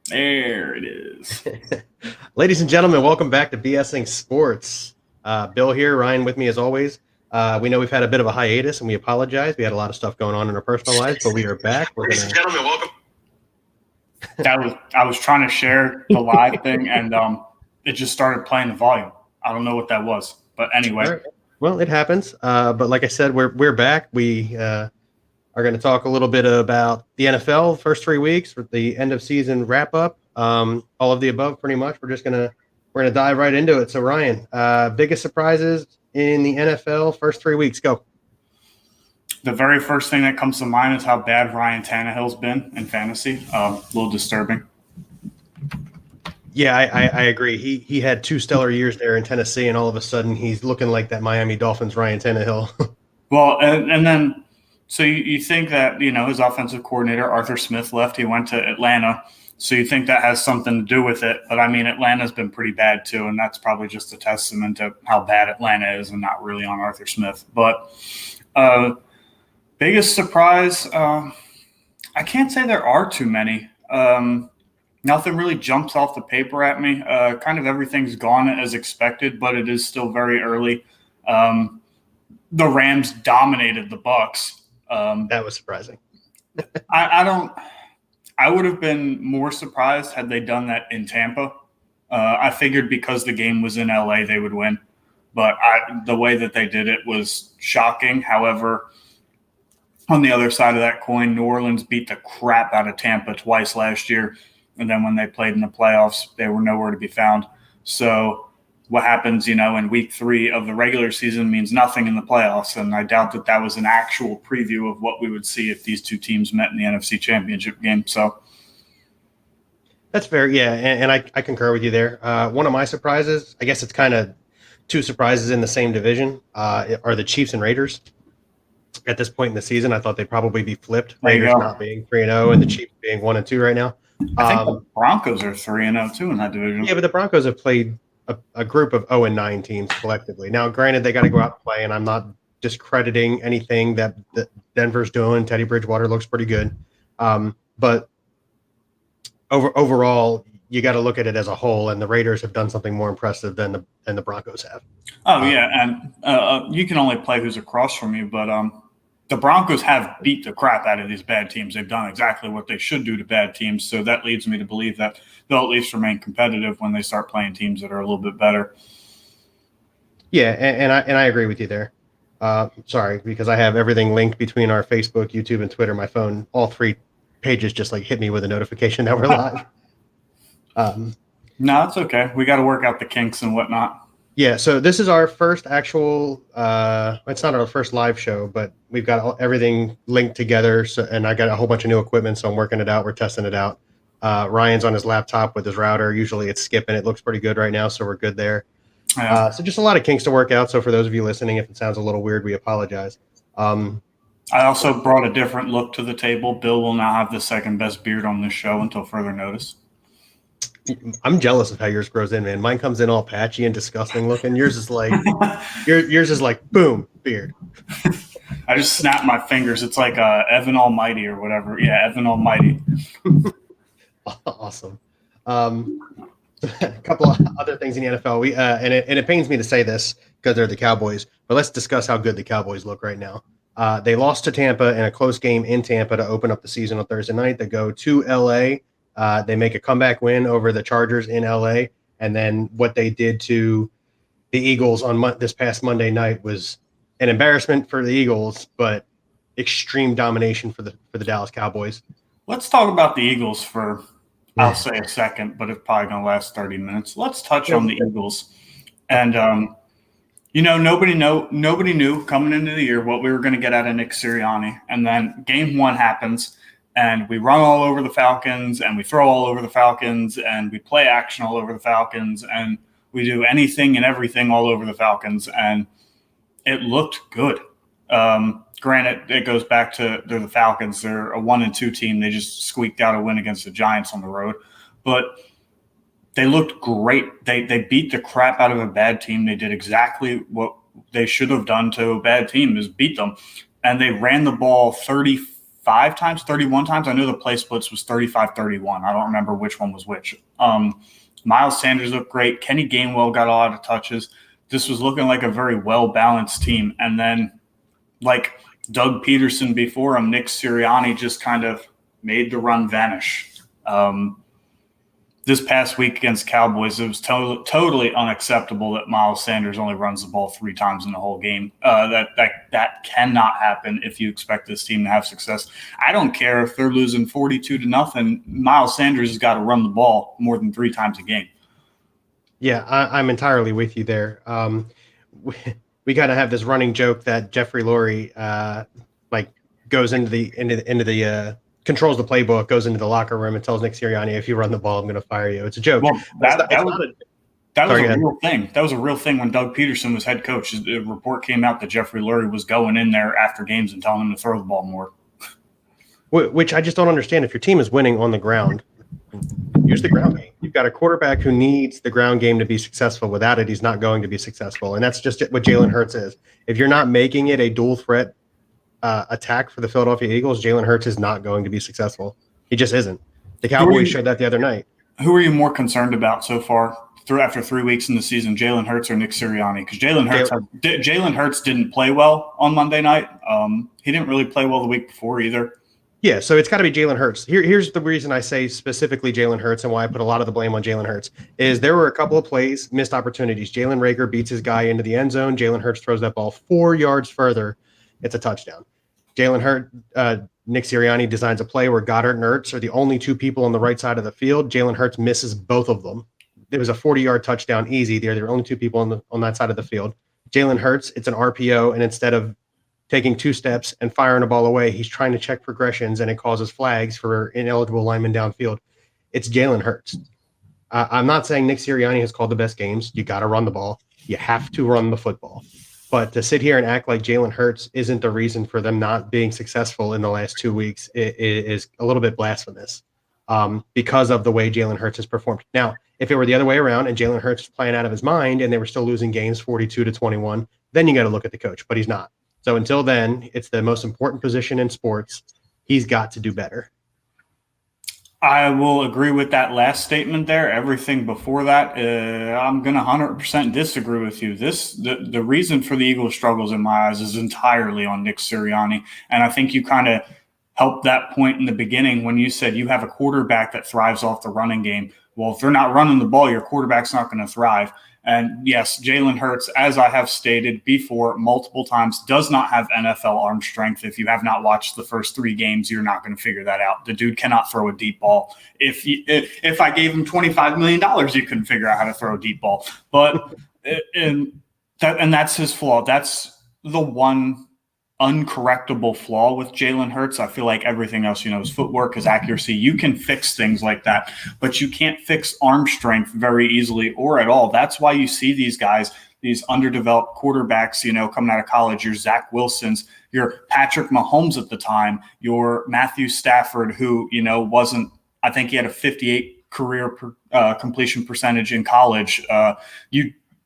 There it is. Ladies and gentlemen, welcome back to BSing Sports. Bill here, Ryan with me as always. We know we've had a bit of a hiatus and we apologize. We had a lot of stuff going on in our personal lives, but we are back. Ladies and gentlemen, welcome. I was trying to share the live thing and it just started playing the volume. I don't know what that was, but anyway. All right. Well, it happens. But like I said, we're back. We are going to talk a little bit about the NFL first 3 weeks with the end of season wrap up. All of the above, pretty much. We're gonna dive right into it. So Ryan, biggest surprises in the NFL first 3 weeks? Go. The very first thing that comes to mind is how bad Ryan Tannehill's been in fantasy. A little disturbing. Yeah, I agree. He had 2 stellar years there in Tennessee, and all of a sudden he's looking like that Miami Dolphins Ryan Tannehill. Well, and then so you think that his offensive coordinator Arthur Smith left. He went to Atlanta. So you think that has something to do with it. But, I mean, Atlanta's been pretty bad too, and that's probably just a testament to how bad Atlanta is and not really on Arthur Smith. But biggest surprise, I can't say there are too many. Nothing really jumps off the paper at me. Kind of everything's gone as expected, but it is still very early. The Rams dominated the Bucs. That was surprising. I would have been more surprised had they done that in Tampa. I figured because the game was in LA, they would win. But the way that they did it was shocking. However, on the other side of that coin, New Orleans beat the crap out of Tampa twice last year. And then when they played in the playoffs, they were nowhere to be found. So what happens, in week 3 of the regular season means nothing in the playoffs. And I doubt that was an actual preview of what we would see if these two teams met in the NFC Championship game. So that's fair. Yeah. And I concur with you there. One of my surprises, I guess it's kind of 2 surprises in the same division, are the Chiefs and Raiders. At this point in the season, I thought they'd probably be flipped. Raiders not being 3-0 and the Chiefs being 1-2 right now. I think the Broncos are 3-0 too in that division. Yeah, but the Broncos have played a group of 0-9 teams collectively. Now, granted, they got to go out and play, and I'm not discrediting anything that Denver's doing. Teddy Bridgewater looks pretty good. But overall, you got to look at it as a whole, and the Raiders have done something more impressive than the Broncos have. Oh, yeah, and you can only play who's across from you, but the Broncos have beat the crap out of these bad teams. They've done exactly what they should do to bad teams, so that leads me to believe that they'll at least remain competitive when they start playing teams that are a little bit better. Yeah, and I agree with you there. Sorry, because I have everything linked between our Facebook, YouTube, and Twitter. My phone, all 3 pages just hit me with a notification that we're live. No, it's okay. We got to work out the kinks and whatnot. Yeah, so this is our first actual it's not our first live show, but we've got everything linked together, and I got a whole bunch of new equipment, so I'm working it out. We're testing it out. Ryan's on his laptop with his router. Usually it's skipping. It looks pretty good right now, so we're good there. Yeah. So just a lot of kinks to work out. So for those of you listening, if it sounds a little weird, we apologize. I also brought a different look to the table. Bill will now have the second best beard on this show until further notice. I'm jealous of how yours grows in, man. Mine comes in all patchy and disgusting looking. Yours is like yours is like boom, beard. I just snapped my fingers. It's like Evan Almighty or whatever. Yeah, Evan Almighty. Awesome. A couple of other things in the NFL. And it pains me to say this because they're the Cowboys, but let's discuss how good the Cowboys look right now. They lost to Tampa in a close game in Tampa to open up the season on Thursday night. They go to LA. They make a comeback win over the Chargers in LA. And then what they did to the Eagles on this past Monday night was an embarrassment for the Eagles, but extreme domination for the Dallas Cowboys. Let's talk about the Eagles for, I'll say a second, but it's probably going to last 30 minutes. Let's touch on the Eagles. And, nobody knew coming into the year what we were going to get out of Nick Sirianni. And then game 1 happens. And we run all over the Falcons, and we throw all over the Falcons, and we play action all over the Falcons, and we do anything and everything all over the Falcons, and it looked good. Granted, it goes back to they're the Falcons. They're a 1-2 team. They just squeaked out a win against the Giants on the road. But they looked great. They beat the crap out of a bad team. They did exactly what they should have done to a bad team, is beat them. And they ran the ball 35 35 times, 31 times. I know the play splits was 35-31. I don't remember which one was which. Miles Sanders looked great. Kenny Gainwell got a lot of touches. This was looking like a very well-balanced team. And then, like Doug Peterson before him, Nick Sirianni just kind of made the run vanish. This past week against Cowboys, it was totally unacceptable that Miles Sanders only runs the ball 3 times in the whole game. That cannot happen if you expect this team to have success. I don't care if they're losing 42-0. Miles Sanders has got to run the ball more than 3 times a game. Yeah, I'm entirely with you there. We got to have this running joke that Jeffrey Lurie goes into the controls the playbook, goes into the locker room and tells Nick Sirianni, if you run the ball, I'm going to fire you. It's a joke. Well, that was a real thing. That was a real thing when Doug Peterson was head coach. The report came out that Jeffrey Lurie was going in there after games and telling him to throw the ball more. Which I just don't understand. If your team is winning on the ground, use the ground game. You've got a quarterback who needs the ground game to be successful. Without it, he's not going to be successful. And that's just what Jalen Hurts is. If you're not making it a dual threat attack for the Philadelphia Eagles, Jalen Hurts is not going to be successful. He just isn't. The Cowboys showed that the other night. Who are you more concerned about so far after 3 weeks in the season, Jalen Hurts or Nick Sirianni? Because Jalen Hurts didn't play well on Monday night. He didn't really play well the week before either. Yeah, so it's got to be Jalen Hurts. Here's the reason I say specifically Jalen Hurts and why I put a lot of the blame on Jalen Hurts is there were a couple of plays, missed opportunities. Jalen Reagor beats his guy into the end zone. Jalen Hurts throws that ball 4 yards further. It's a touchdown. Nick Sirianni designs a play where Goddard and Ertz are the only 2 people on the right side of the field. Jalen Hurts misses both of them. It was a 40-yard touchdown easy. They're the only 2 people on that side of the field. Jalen Hurts, it's an RPO, and instead of taking 2 steps and firing a ball away, he's trying to check progressions, and it causes flags for ineligible linemen downfield. It's Jalen Hurts. I'm not saying Nick Sirianni has called the best games. You got to run the ball. You have to run the football. But to sit here and act like Jalen Hurts isn't the reason for them not being successful in the last 2 weeks is a little bit blasphemous because of the way Jalen Hurts has performed. Now, if it were the other way around and Jalen Hurts was playing out of his mind and they were still losing games 42-21, then you got to look at the coach, but he's not. So until then, it's the most important position in sports. He's got to do better. I will agree with that last statement there. Everything before that, I'm going to 100% disagree with you. The reason for the Eagles' struggles in my eyes is entirely on Nick Sirianni. And I think you kind of helped that point in the beginning when you said you have a quarterback that thrives off the running game. Well, if they're not running the ball, your quarterback's not going to thrive. And yes, Jalen Hurts, as I have stated before multiple times, does not have NFL arm strength. If you have not watched the first 3 games, you're not going to figure that out. The dude cannot throw a deep ball. If I gave him $25 million, you couldn't figure out how to throw a deep ball. But and that's his flaw. That's the one uncorrectable flaw with Jalen Hurts. I feel like everything else, his footwork, his accuracy, you can fix things like that, but you can't fix arm strength very easily or at all. That's why you see these guys, these underdeveloped quarterbacks, coming out of college, your Zach Wilsons, your Patrick Mahomes at the time, your Matthew Stafford, who, I think he had a 58 career completion percentage in college.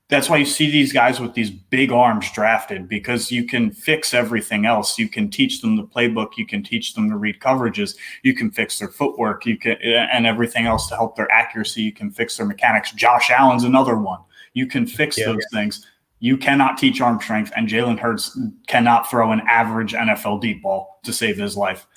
That's why you see these guys with these big arms drafted, because you can fix everything else. You can teach them the playbook. You can teach them to read coverages. You can fix their footwork. You can, and everything else to help their accuracy. You can fix their mechanics. Josh Allen's another one. You can fix those things. You cannot teach arm strength, and Jalen Hurts cannot throw an average NFL deep ball to save his life.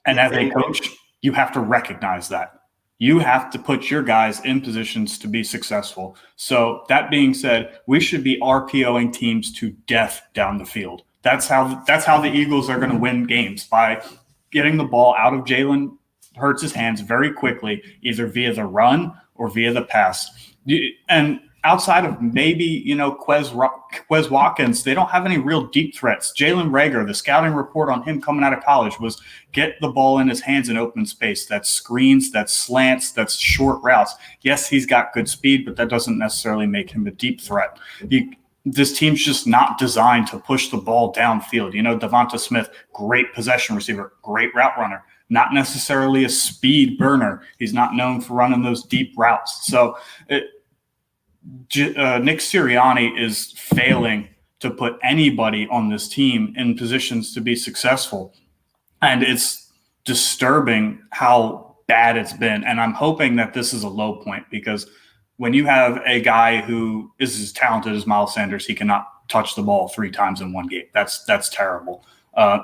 And as a coach, you have to recognize that. You have to put your guys in positions to be successful. So that being said, we should be RPOing teams to death down the field. That's how the Eagles are going to win games, by getting the ball out of Jalen Hurts' hands very quickly, either via the run or via the pass. And outside of maybe, Quez Watkins, they don't have any real deep threats. Jalen Reagor, the scouting report on him coming out of college was get the ball in his hands in open space. That's screens, that's slants, that's short routes. Yes, he's got good speed, but that doesn't necessarily make him a deep threat. This team's just not designed to push the ball downfield. Devonta Smith, great possession receiver, great route runner, not necessarily a speed burner. He's not known for running those deep routes. So Nick Sirianni is failing to put anybody on this team in positions to be successful. And it's disturbing how bad it's been. And I'm hoping that this is a low point, because when you have a guy who is as talented as Miles Sanders, he cannot touch the ball 3 times in one game. That's terrible.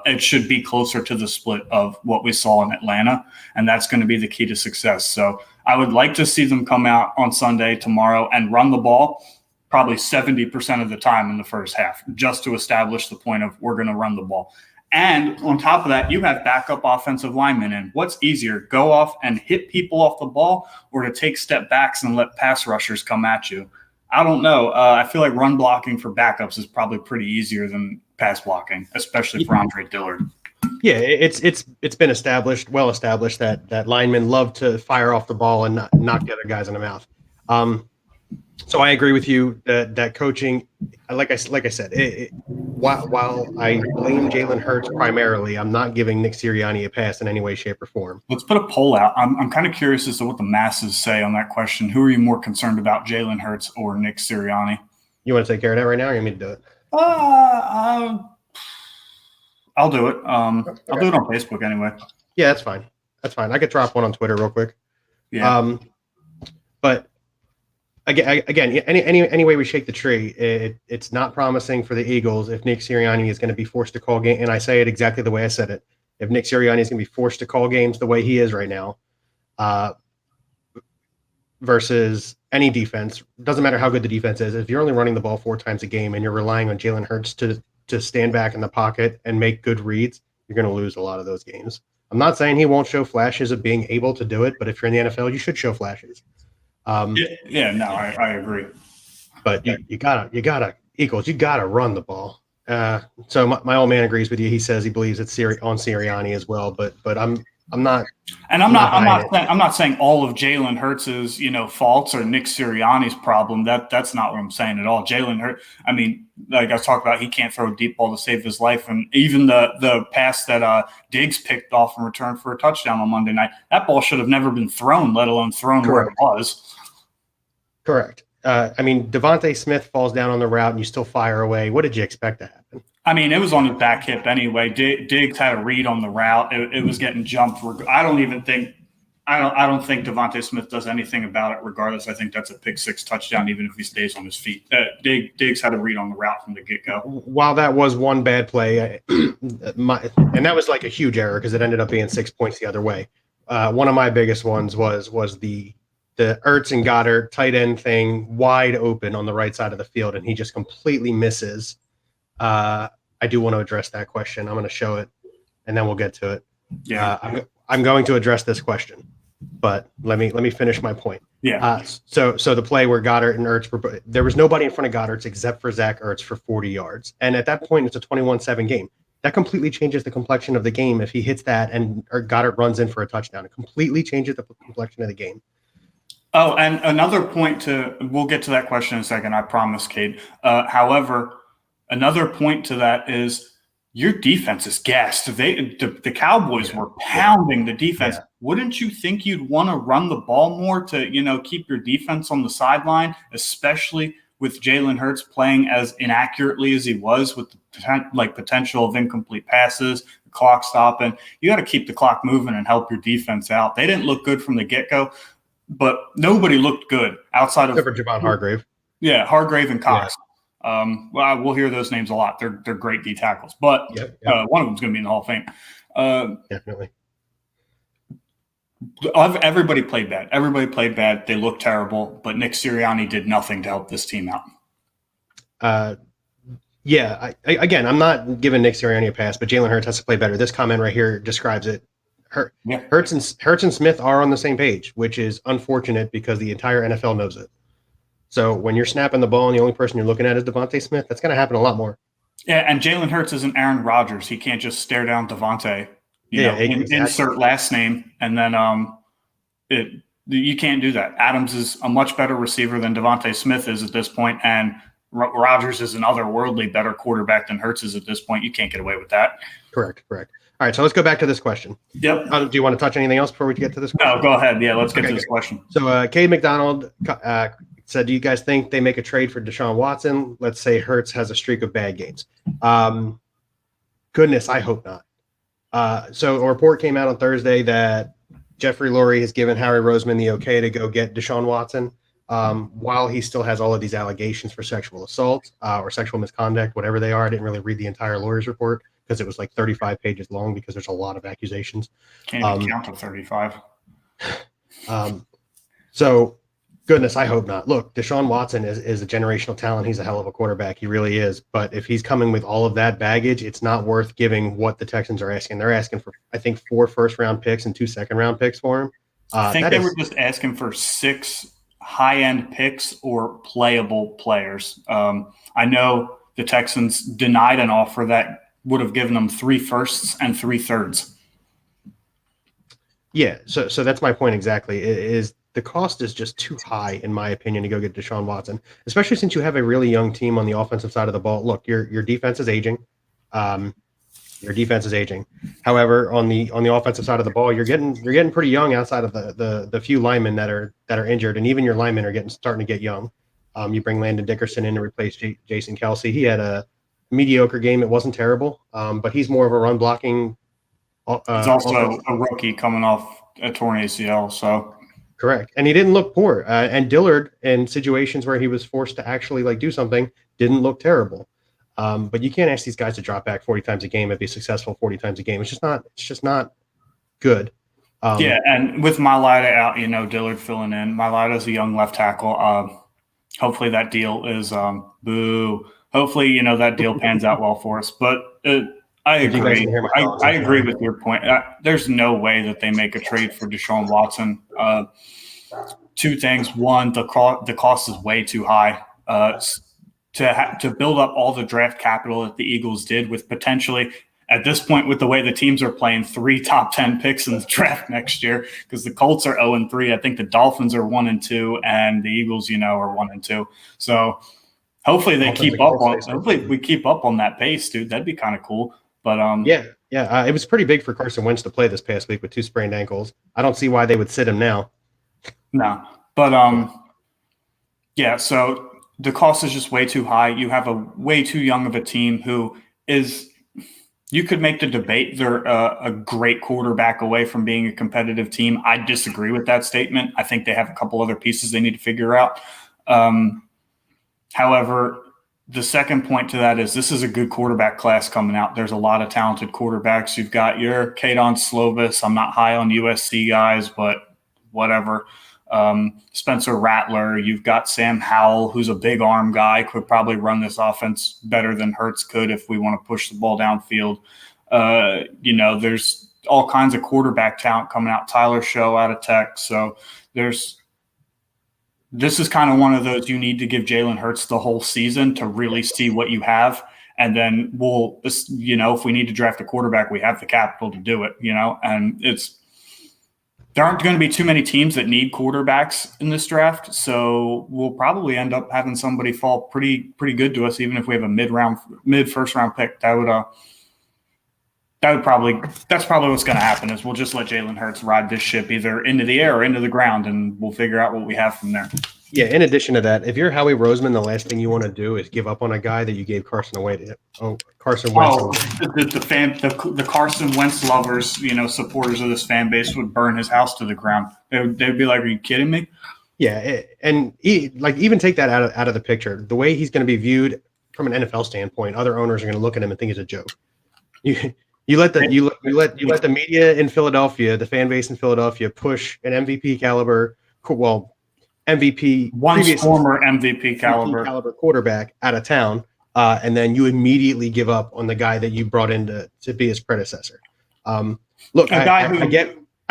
It should be closer to the split of what we saw in Atlanta, and that's going to be the key to success. So I would like to see them come out on Sunday, tomorrow, and run the ball probably 70% of the time in the first half, just to establish the point of we're going to run the ball. And on top of that, you have backup offensive linemen in. What's easier, go off and hit people off the ball, or to take step backs and let pass rushers come at you? I don't know. I feel like run blocking for backups is probably pretty easier than pass blocking, especially for Andre Dillard. Yeah, it's been well established that linemen love to fire off the ball and not knock the other guys in the mouth. So I agree with you that coaching, like I said, while I blame Jalen Hurts primarily, I'm not giving Nick Sirianni a pass in any way, shape, or form. Let's put a poll out. I'm kind of curious as to what the masses say on that question. Who are you more concerned about, Jalen Hurts or Nick Sirianni? You want to take care of that right now, or you want me to do it? I'll do it. I'll do it on Facebook anyway. Yeah, that's fine. I could drop one on Twitter real quick. Yeah. But again, any way we shake the tree, it's not promising for the Eagles if Nick Sirianni is going to be forced to call game. And I say it exactly the way I said it. If Nick Sirianni is going to be forced to call games the way he is right now, versus any defense, doesn't matter how good the defense is. If you're only running the ball 4 times a game and you're relying on Jalen Hurts to stand back in the pocket and make good reads, you're going to lose a lot of those games. I'm not saying he won't show flashes of being able to do it, but if you're in the NFL, you should show flashes. I agree. But you gotta Eagles, you gotta run the ball. So my old man agrees with you. He says he believes it's on Sirianni as well, but I'm not. And I'm not saying all of Jalen Hurts's faults are Nick Sirianni's problem. That's not what I'm saying at all. Jalen Hurts, I mean, like I talked about, he can't throw a deep ball to save his life, and even the pass that Diggs picked off in return for a touchdown on Monday night, that ball should have never been thrown, let alone thrown where it was. Correct. I mean, Devontae Smith falls down on the route and you still fire away. What did you expect to happen? I mean, it was on his back hip anyway. Diggs had a read on the route. It was getting jumped. I don't think Devontae Smith does anything about it regardless. I think that's a pick 6 touchdown, even if he stays on his feet. Diggs had a read on the route from the get-go. While that was one bad play, and that was like a huge error because it ended up being 6 points the other way. One of my biggest ones was the Ertz and Goddard tight end thing wide open on the right side of the field, and he just completely misses. I do want to address that question. I'm going to show it, and then we'll get to it. Yeah, I'm going to address this question, but let me finish my point. Yeah. So the play where Goddard and Ertz there was nobody in front of Goddard except for Zach Ertz for 40 yards, and at that point it's a 21-7 game. That completely changes the complexion of the game if he hits that and Goddard runs in for a touchdown. It completely changes the complexion of the game. Oh, and another point we'll get to that question in a second, I promise, Cade. However, another point to that is your defense is gassed. The Cowboys were pounding the defense. Yeah. Wouldn't you think you'd want to run the ball more to, keep your defense on the sideline, especially with Jalen Hurts playing as inaccurately as he was with the potential of incomplete passes, the clock stopping? You got to keep the clock moving and help your defense out. They didn't look good from the get-go, but nobody looked good outside of Javon Hargrave. Yeah, Hargrave and Cox. Yeah. Well, we'll hear those names a lot. They're great D tackles, but one of them's going to be in the Hall of Fame. Definitely. Everybody played bad. They looked terrible, but Nick Sirianni did nothing to help this team out. Again, I'm not giving Nick Sirianni a pass, but Jalen Hurts has to play better. This comment right here describes it. Hurts and Smith are on the same page, which is unfortunate because the entire NFL knows it. So when you're snapping the ball and the only person you're looking at is Devontae Smith, that's going to happen a lot more. Yeah, and Jalen Hurts isn't Aaron Rodgers. He can't just stare down Devontae. Insert last name, and then you can't do that. Adams is a much better receiver than Devontae Smith is at this point, and Rodgers is an otherworldly better quarterback than Hurts is at this point. You can't get away with that. Correct. All right, so let's go back to this question. Yep. Do you want to touch anything else before we get to this question? No, go ahead. Yeah, let's get to this question. So Cade McDonald said, do you guys think they make a trade for Deshaun Watson? Let's say Hurts has a streak of bad games. Goodness, I hope not. So a report came out on Thursday that Jeffrey Lurie has given Howie Roseman the okay to go get Deshaun Watson while he still has all of these allegations for sexual assault or sexual misconduct, whatever they are. I didn't really read the entire lawyer's report because it was like 35 pages long because there's a lot of accusations. Can't even count to 35. So, goodness, I hope not. Look, Deshaun Watson is a generational talent. He's a hell of a quarterback. He really is. But if he's coming with all of that baggage, it's not worth giving what the Texans are asking. They're asking for, I think, 4 first-round picks and 2 second-round picks for him. I think they were just asking for 6 high-end picks or playable players. I know the Texans denied an offer that would have given them 3 firsts and 3 thirds. Yeah, so that's my point exactly. Is the cost is just too high, in my opinion, to go get Deshaun Watson, especially since you have a really young team on the offensive side of the ball. Look, your defense is aging. Your defense is aging. However, on the offensive side of the ball, you're getting pretty young outside of the few linemen that are injured, and even your linemen are starting to get young. You bring Landon Dickerson in to replace Jason Kelsey. He had a mediocre game. It wasn't terrible, but he's more of a run blocking. He's also a rookie coming off a torn ACL, so correct. And he didn't look poor. And Dillard, in situations where he was forced to actually do something, didn't look terrible. But you can't ask these guys to drop back 40 times a game and be successful 40 times a game. It's just not good. Yeah, and with Mailata out, Dillard filling in. Mailata's a young left tackle. Hopefully that deal is boo. Hopefully, that deal pans out well for us. But I agree. I agree with your point. There's no way that they make a trade for Deshaun Watson. 2 things. One, the cost is way too high. To build up all the draft capital that the Eagles did with potentially, at this point, with the way the teams are playing, 3 top 10 picks in the draft next year, because the Colts are 0-3. I think the Dolphins are 1-2, and the Eagles, are 1-2. So hopefully they keep up on. Hopefully we keep up on that pace, dude. That'd be kind of cool. But it was pretty big for Carson Wentz to play this past week with 2 sprained ankles. I don't see why they would sit him now. No, but so the cost is just way too high. You have a way too young of a team who is. You could make the debate they're a great quarterback away from being a competitive team. I disagree with that statement. I think they have a couple other pieces they need to figure out. However, the second point to that is this is a good quarterback class coming out. There's a lot of talented quarterbacks. You've got your Kadon Slovis. I'm not high on USC guys, but whatever. Spencer Rattler. You've got Sam Howell, who's a big arm guy, could probably run this offense better than Hurts could if we want to push the ball downfield. There's all kinds of quarterback talent coming out. Tyler Show out of Tech. So this is kind of one of those you need to give Jalen Hurts the whole season to really see what you have. And then we'll, if we need to draft a quarterback, we have the capital to do it, and there aren't going to be too many teams that need quarterbacks in this draft. So we'll probably end up having somebody fall pretty good to us, even if we have a mid first round pick. That's probably what's going to happen is we'll just let Jalen Hurts ride this ship either into the air or into the ground, and we'll figure out what we have from there. Yeah, in addition to that, if you're Howie Roseman, the last thing you want to do is give up on a guy that you gave Carson away to. Carson Wentz. The Carson Wentz lovers, supporters of this fan base would burn his house to the ground. They'd be like, "Are you kidding me?" Yeah, even take that out of the picture. The way he's going to be viewed from an NFL standpoint, other owners are going to look at him and think he's a joke. You let the media in Philadelphia, the fan base in Philadelphia, push an MVP caliber, former MVP caliber quarterback out of town, and then you immediately give up on the guy that you brought in to be his predecessor. Look, I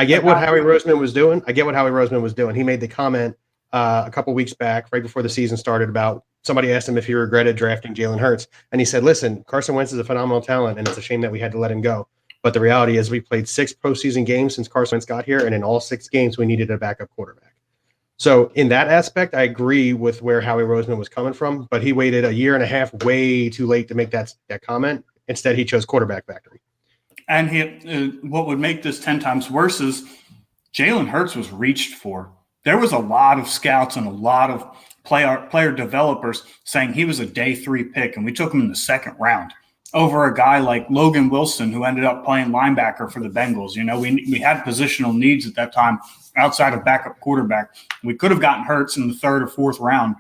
get what Howie Roseman was doing. I get what Howie Roseman was doing. He made the comment a couple weeks back, right before the season started, about somebody asked him if he regretted drafting Jalen Hurts, and he said, "Listen, Carson Wentz is a phenomenal talent, and it's a shame that we had to let him go. But the reality is, we played 6 postseason games since Carson Wentz got here, and in all 6 games, we needed a backup quarterback." So in that aspect, I agree with where Howie Roseman was coming from, but he waited a year and a half way too late to make that comment. Instead, he chose quarterback factory. And what would make this 10 times worse is Jalen Hurts was reached for. There was a lot of scouts and a lot of player developers saying he was a day 3 pick, and we took him in the 2nd round. over a guy like Logan Wilson, who ended up playing linebacker for the Bengals. You know, we had positional needs at that time outside of backup quarterback. We could have gotten Hurts in the third or fourth round,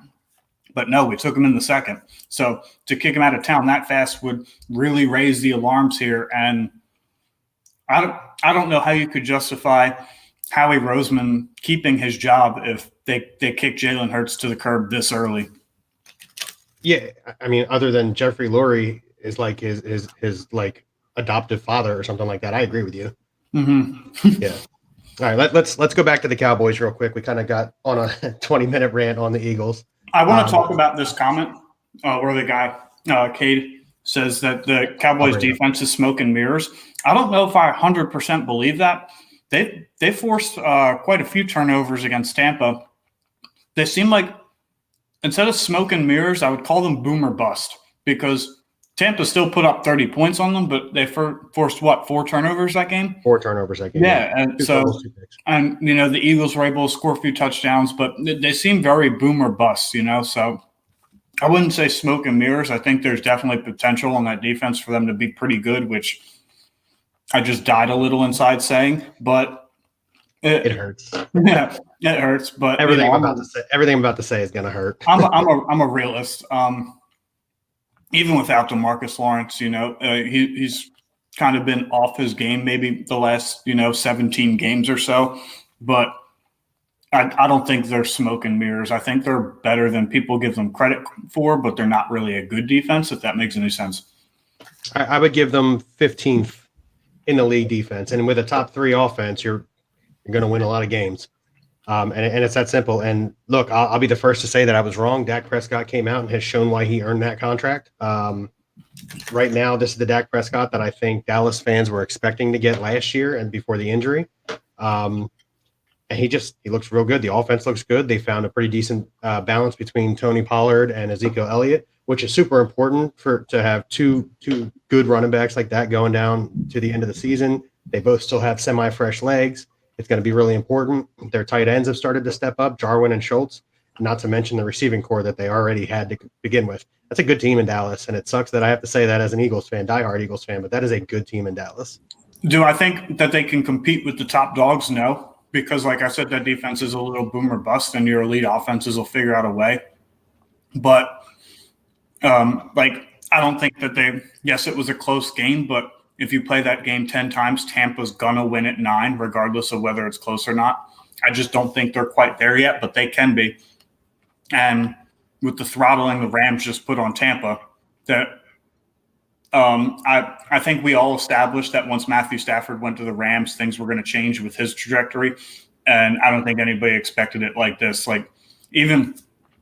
but no, we took him in the second. So to kick him out of town that fast would really raise the alarms here. And I don't know how you could justify Howie Roseman keeping his job if they kick Jalen Hurts to the curb this early. Yeah, I mean, other than Jeffrey Lurie is like his like adoptive father or something like that. I agree with you. Mm-hmm. Yeah. All right, let's go back to the Cowboys real quick. We kind of got on a 20-minute rant on the Eagles. I want to talk about this comment where the guy, Cade, says that the Cowboys defense is smoke and mirrors. I don't know if I 100% believe that. They forced quite a few turnovers against Tampa. They seem like, instead of smoke and mirrors, I would call them boom or bust, because Tampa still put up 30 points on them, but they forced, 4 turnovers that game? 4 turnovers that game. Yeah, and and the Eagles were able to score a few touchdowns, but they seem very boom or bust, so I wouldn't say smoke and mirrors. I think there's definitely potential on that defense for them to be pretty good, which I just died a little inside saying, but it hurts. Yeah, it hurts. But everything I'm about to say is gonna hurt. I'm a realist. Even without DeMarcus Lawrence, he's kind of been off his game maybe the last 17 games or so, but I don't think they're smoke and mirrors. I think they're better than people give them credit for, but they're not really a good defense, if that makes any sense. I would give them 15th in the league defense, and with a top 3 offense, you're going to win a lot of games. And it's that simple. And look, I'll be the first to say that I was wrong. Dak Prescott came out and has shown why he earned that contract. Right now, this is the Dak Prescott that I think Dallas fans were expecting to get last year and before the injury. And he looks real good. The offense looks good. They found a pretty decent balance between Tony Pollard and Ezekiel Elliott, which is super important to have two good running backs like that going down to the end of the season. They both still have semi-fresh legs. It's going to be really important. Their tight ends have started to step up, Jarwin and Schultz, not to mention the receiving core that they already had to begin with. That's a good team in Dallas, and it sucks that I have to say that as an Eagles fan, diehard Eagles fan, but that is a good team in Dallas. Do I think that they can compete with the top dogs? No, because like I said, that defense is a little boom or bust, and your elite offenses will figure out a way. But I don't think that yes, it was a close game, but if you play that game 10 times, Tampa's going to win at 9, regardless of whether it's close or not. I just don't think they're quite there yet, but they can be. And with the throttling the Rams just put on Tampa, that I think we all established that once Matthew Stafford went to the Rams, things were going to change with his trajectory. And I don't think anybody expected it like this. Like, even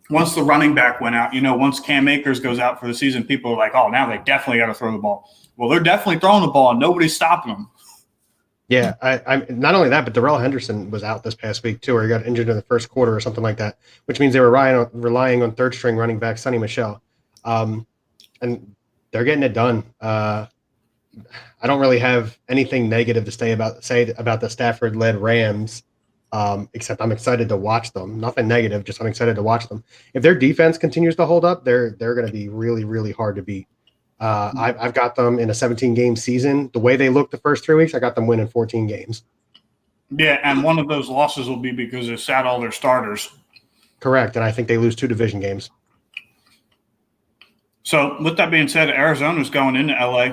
once the running back went out, once Cam Akers goes out for the season, people are like, oh, now they definitely got to throw the ball. Well, they're definitely throwing the ball, and nobody's stopping them. Yeah, I not only that, but Darrell Henderson was out this past week too, or he got injured in the first quarter or something like that, which means they were relying on third-string running back Sonny Michel, and they're getting it done. I don't really have anything negative to say about the Stafford-led Rams, except I'm excited to watch them. Nothing negative, just I'm excited to watch them. If their defense continues to hold up, they're going to be really, really hard to beat. I've got them in a 17-game season. The way they looked the first 3 weeks, I got them winning 14 games. Yeah, and one of those losses will be because they sat all their starters. Correct, and I think they lose 2 division games. So, with that being said, Arizona's going into LA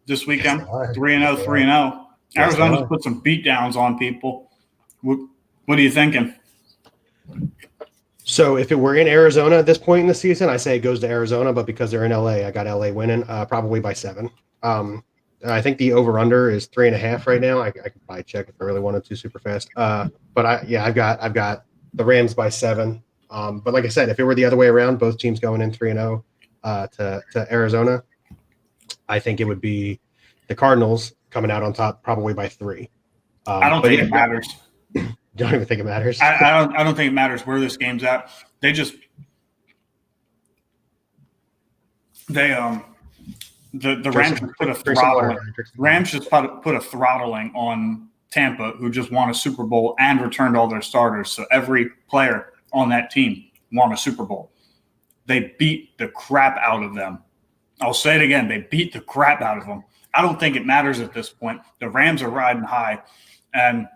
this weekend, 3-0, 3-0. Arizona's put some beatdowns on people. What are you thinking? So if it were in Arizona at this point in the season, I say it goes to Arizona, but because they're in LA, I got LA winning probably by 7. I think the over/under is 3.5 right now. I could probably check if I really wanted to super fast. But I've got the Rams by 7. But like I said, if it were the other way around, both teams going in 3-0 to Arizona, I think it would be the Cardinals coming out on top probably by 3. I don't think it matters. Don't even think it matters. I don't think it matters where this game's at. The Rams just put a throttling. Rams just put a throttling on Tampa, who just won a Super Bowl and returned all their starters. So every player on that team won a Super Bowl. They beat the crap out of them. I'll say it again. They beat the crap out of them. I don't think it matters at this point. The Rams are riding high, and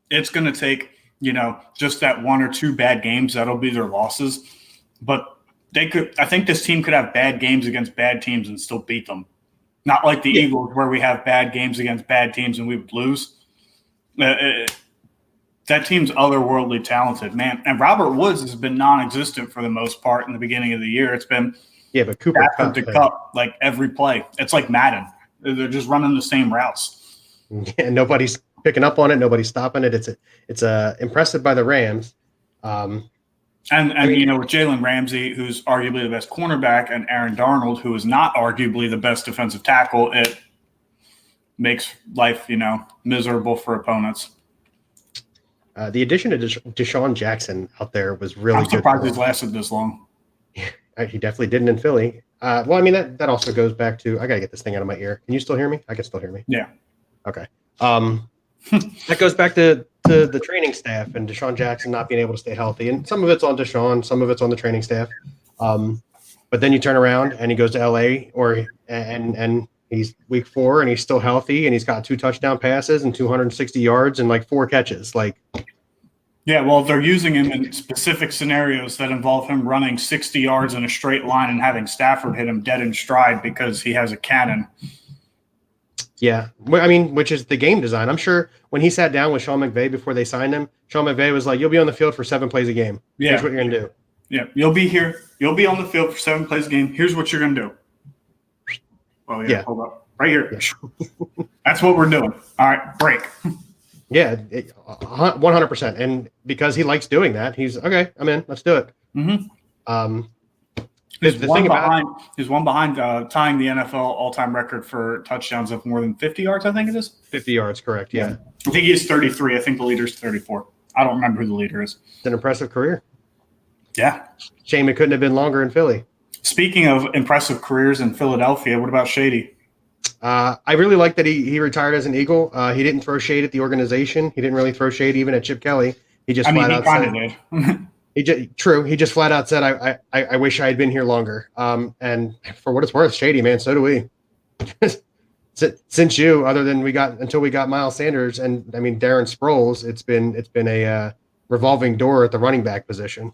it's going to take, just that one or two bad games. That'll be their losses. But I think this team could have bad games against bad teams and still beat them. Not like the Eagles where we have bad games against bad teams and we would lose. That team's otherworldly talented, man. And Robert Woods has been non-existent for the most part in the beginning of the year. It's been but Cooper Kupp to Kupp, like every play. It's like Madden. They're just running the same routes. Yeah, nobody's picking up on it. Nobody's stopping it. It's impressive by the Rams. And with Jalen Ramsey, who's arguably the best cornerback, and Aaron Darnold, who is not arguably the best defensive tackle, it makes life, miserable for opponents. The addition of Deshaun Jackson out there was really good. I'm surprised he's lasted this long. He definitely didn't in Philly. That also goes back to, I got to get this thing out of my ear. Can you still hear me? I can still hear me. Yeah. Okay. That goes back to the training staff and Deshaun Jackson not being able to stay healthy. And some of it's on Deshaun, some of it's on the training staff. But then you turn around and he goes to LA and he's week 4 and he's still healthy and he's got 2 touchdown passes and 260 yards and like 4 catches. Yeah, well, they're using him in specific scenarios that involve him running 60 yards in a straight line and having Stafford hit him dead in stride because he has a cannon. Yeah, which is the game design. I'm sure when he sat down with Sean McVay before they signed him, Sean McVay was like, "You'll be on the field for 7 plays a game. Yeah. Here's what you're going to do." Yeah, you'll be here. You'll be on the field for 7 plays a game. Here's what you're going to do. Oh, yeah. Hold up. Right here. Yeah. That's what we're doing. All right, break. Yeah, 100%. And because he likes doing that, he's okay. I'm in. Let's do it. Mm-hmm. He's one behind tying the NFL all-time record for touchdowns of more than 50 yards, I think it is. 50 yards, correct, yeah. I think he's 33. I think the leader's 34. I don't remember who the leader is. It's an impressive career. Yeah. Shame it couldn't have been longer in Philly. Speaking of impressive careers in Philadelphia, what about Shady? I really like that he retired as an Eagle. He didn't throw shade at the organization. He didn't really throw shade even at Chip Kelly. He just flat out said, He just flat out said, I wish I had been here longer. And for what it's worth, Shady, man, so do we. Since until we got Miles Sanders and Darren Sproles, it's been a revolving door at the running back position.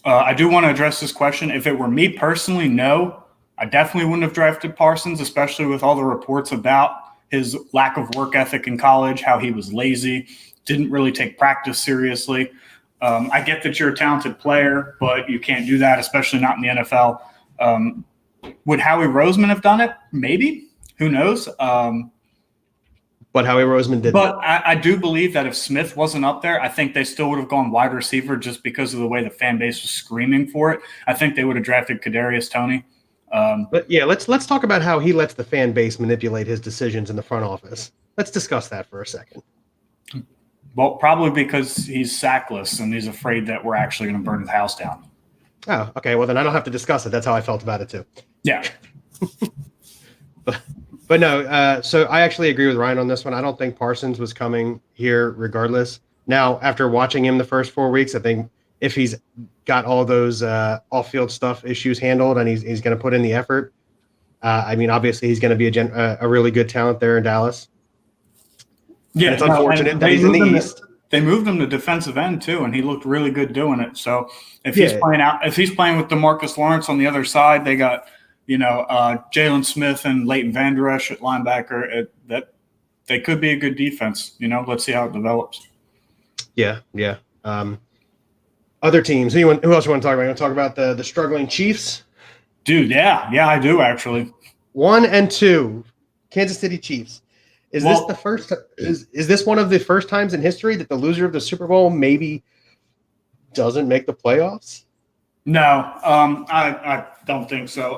I do want to address this question. If it were me personally, no, I definitely wouldn't have drafted Parsons, especially with all the reports about his lack of work ethic in college, how he was lazy, didn't really take practice seriously. I get that you're a talented player, but you can't do that, especially not in the NFL. Would Howie Roseman have done it? Maybe. Who knows? But Howie Roseman didn't. But I do believe that if Smith wasn't up there, I think they still would have gone wide receiver just because of the way the fan base was screaming for it. I think they would have drafted Kadarius Toney. But yeah, let's talk about how he lets the fan base manipulate his decisions in the front office. Let's discuss that for a second. Well, probably because he's sackless and he's afraid that we're actually going to burn his house down. Oh, okay. Well, then I don't have to discuss it. That's how I felt about it too. Yeah. But no, so I actually agree with Ryan on this one. I don't think Parsons was coming here regardless. Now, after watching him the first 4 weeks, I think if he's got all those off-field stuff issues handled and he's going to put in the effort, obviously he's going to be a really good talent there in Dallas. Yeah, and it's unfortunate that he's in the East. They moved him to defensive end too, and he looked really good doing it. So if he's playing with DeMarcus Lawrence on the other side, they got Jalen Smith and Leighton Vander Esch at linebacker. That they could be a good defense. Let's see how it develops. Yeah. Other teams. Who else you want to talk about? You want to talk about the struggling Chiefs? Dude, yeah, I do actually. 1 and 2, Kansas City Chiefs. Is this one of the first times in history that the loser of the Super Bowl maybe doesn't make the playoffs? No, I don't think so.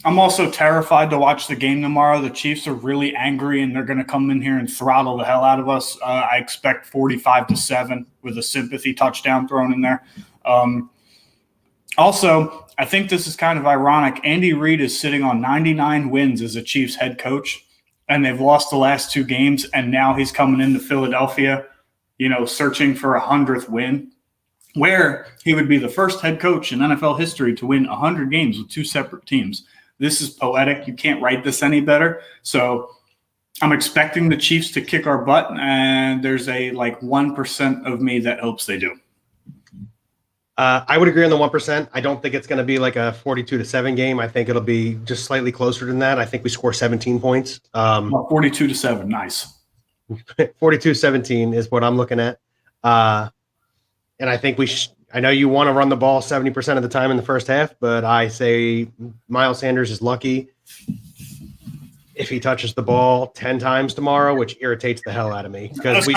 I'm also terrified to watch the game tomorrow. The Chiefs are really angry, and they're going to come in here and throttle the hell out of us. I expect 45-7 with a sympathy touchdown thrown in there. Also, I think this is kind of ironic. Andy Reid is sitting on 99 wins as a Chiefs head coach, and they've lost the last 2 games, and now he's coming into Philadelphia, searching for a 100th win. where he would be the first head coach in NFL history to win 100 games with two separate teams. This is poetic. You can't write this any better. So I'm expecting the Chiefs to kick our butt, and there's a 1% of me that hopes they do. I would agree on the 1%. I don't think it's going to be like a 42-7 game. I think it'll be just slightly closer than that. I think we score 17 points. 42-7, nice. 42-17 is what I'm looking at. And I think I know you want to run the ball 70% of the time in the first half, but I say Miles Sanders is lucky if he touches the ball 10 times tomorrow, which irritates the hell out of me because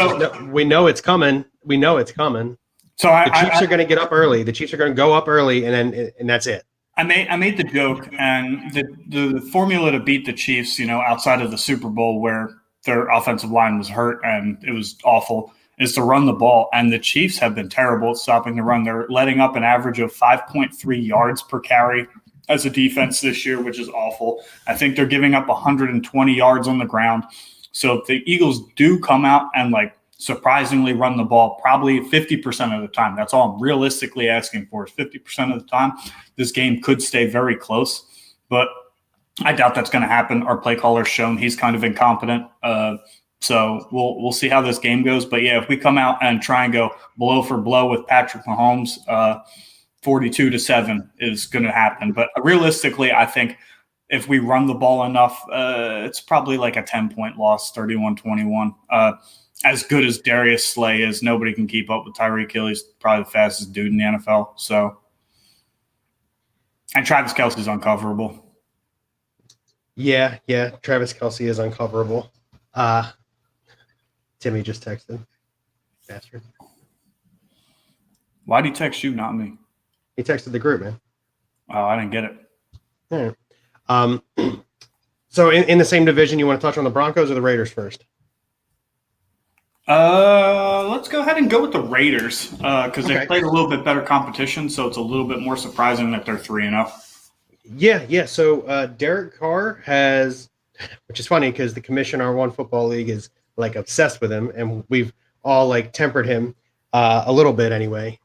we know it's coming. We know it's coming. So the Chiefs are going to get up early. The Chiefs are going to go up early, and that's it. I made the joke, and the formula to beat the Chiefs, outside of the Super Bowl where their offensive line was hurt and it was awful, is to run the ball. And the Chiefs have been terrible at stopping the run. They're letting up an average of 5.3 yards per carry as a defense this year, which is awful. I think they're giving up 120 yards on the ground. So if the Eagles do come out and surprisingly run the ball probably 50% of the time, that's all I'm realistically asking for is 50% of the time, this game could stay very close. But I doubt that's going to happen. Our play caller's shown he's kind of incompetent. So we'll see how this game goes. But, yeah, if we come out and try and go blow for blow with Patrick Mahomes, 42-7 is going to happen. But realistically, I think if we run the ball enough, it's probably like a 10-point loss, 31-21. As good as Darius Slay is, nobody can keep up with Tyreek Hill. He's probably the fastest dude in the NFL. So, and Travis Kelce's uncoverable. Yeah, Travis Kelce is uncoverable. Timmy just texted. Bastard. Why'd he text you, not me? He texted the group, man. Oh, I didn't get it. All right. So in the same division, you want to touch on the Broncos or the Raiders first? Let's go ahead and go with the Raiders because they played a little bit better competition, so it's a little bit more surprising that they're 3-0. Yeah. So Derek Carr has, which is funny because the commissioner of our One Football League is obsessed with him, and we've all tempered him a little bit anyway.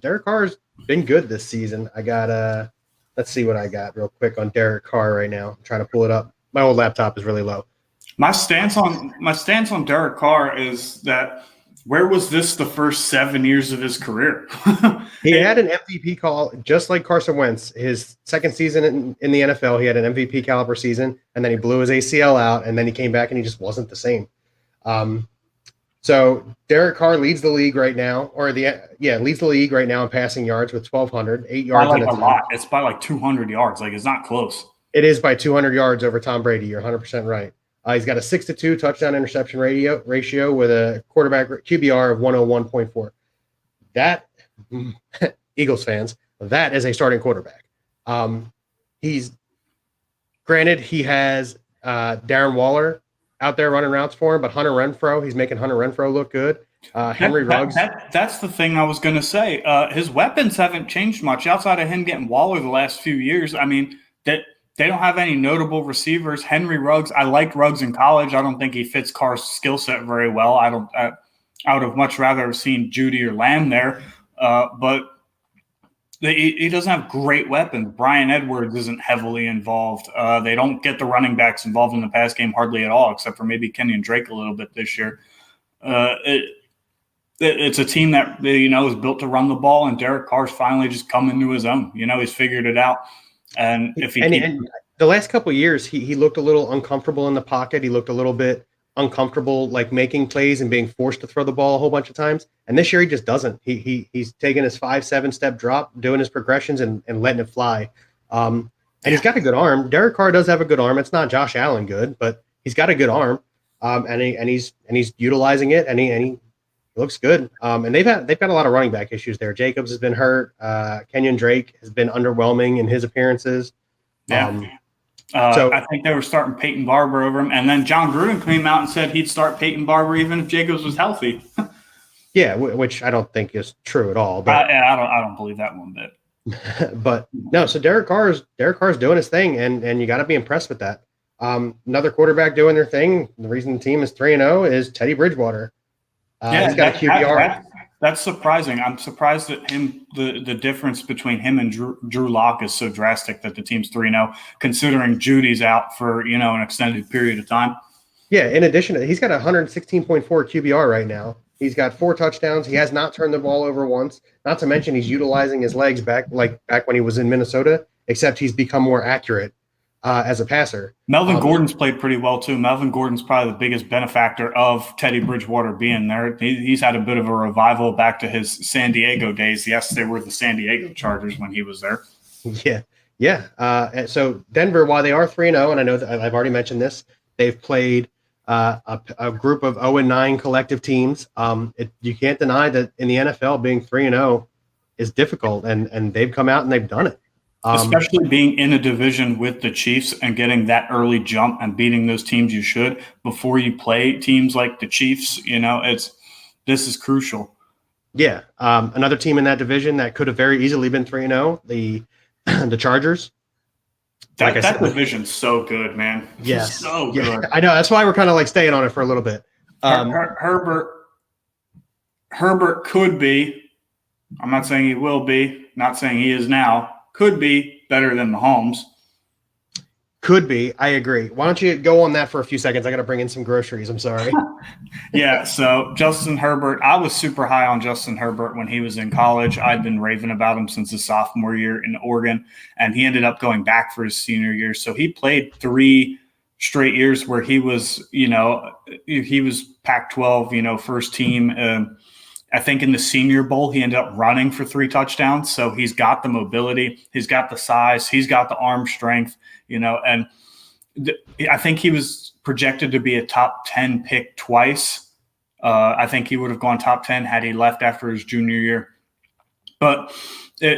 Derek Carr's been good this season. I got let's see what I got real quick on Derek Carr right now. I'm trying to pull it up. My old laptop is really low. My stance on Derek Carr is that where was this the first 7 years of his career? He had an MVP call just like Carson Wentz. His second season in the NFL, he had an MVP caliber season, and then he blew his ACL out, and then he came back and he just wasn't the same. So Derek Carr leads the league right now, leads the league right now in passing yards with 1,200, 8 yards. By a lot. It's by 200 yards. It's not close. It is by 200 yards over Tom Brady. You're 100% right. He's got a 6-2 touchdown interception ratio with a quarterback QBR of 101.4. That, Eagles fans, that is a starting quarterback. He has Darren Waller out there running routes for him, but Hunter Renfrow, he's making Hunter Renfrow look good. Henry Ruggs. That's the thing I was going to say. His weapons haven't changed much outside of him getting Waller the last few years. I mean, they don't have any notable receivers. Henry Ruggs, I liked Ruggs in college. I don't think he fits Carr's skill set very well. I would have much rather have seen Judy or Lamb there. But he doesn't have great weapons. Brian Edwards isn't heavily involved. They don't get the running backs involved in the pass game hardly at all, except for maybe Kenyon Drake a little bit this year. It's a team that is built to run the ball, and Derek Carr's finally just come into his own. He's figured it out. And if and the last couple of years, he looked a little uncomfortable in the pocket. He looked a little bit uncomfortable, making plays and being forced to throw the ball a whole bunch of times. And this year, he just doesn't. He's taking his 5-7 step drop, doing his progressions, and letting it fly. And he's got a good arm. Derek Carr does have a good arm. It's not Josh Allen good, but he's got a good arm. And he's utilizing it, and he looks good. And they've got a lot of running back issues there. Jacobs has been hurt. Kenyon Drake has been underwhelming in his appearances. Yeah. So I think they were starting Peyton Barber over him, and then John Gruden came out and said he'd start Peyton Barber even if Jacobs was healthy. Yeah, which I don't think is true at all. But I don't believe that one bit. But no, so Derek Carr's doing his thing, and you got to be impressed with that. Another quarterback doing their thing. The reason the team is 3-0 is Teddy Bridgewater. He's got a QBR. That's surprising. I'm surprised that the difference between him and Drew Lock is so drastic that the team's 3-0, considering Judy's out for, an extended period of time. Yeah, in addition to he's got 116.4 QBR right now. He's got 4 touchdowns. He has not turned the ball over once. Not to mention he's utilizing his legs back when he was in Minnesota, except he's become more accurate as a passer. Melvin Gordon's played pretty well too. Melvin Gordon's probably the biggest benefactor of Teddy Bridgewater being there. He's had a bit of a revival back to his San Diego days. Yes, they were the San Diego Chargers when he was there. Yeah. So Denver, while they are 3-0, and I know that I've already mentioned this, they've played a group of 0-9 collective teams. You can't deny that in the NFL, being 3-0 is difficult, and they've come out and they've done it. Especially being in a division with the Chiefs and getting that early jump and beating those teams you should before you play teams like the Chiefs. This is crucial. Yeah. Another team in that division that could have very easily been 3-0, the Chargers. That division's so good, man. Yes. So good. Yeah. I know. That's why we're kind of staying on it for a little bit. Herbert could be, I'm not saying he will be, not saying he is now, could be better than Mahomes. Could be. I agree. Why don't you go on that for a few seconds? I got to bring in some groceries. I'm sorry. Yeah. So Justin Herbert, I was super high on Justin Herbert when he was in college. I'd been raving about him since his sophomore year in Oregon, and he ended up going back for his senior year. So he played 3 straight years where he was, he was Pac-12, first team. I think in the Senior Bowl, he ended up running for 3 touchdowns. So he's got the mobility, he's got the size, he's got the arm strength, and I think he was projected to be a top 10 pick twice. I think he would have gone top 10 had he left after his junior year. But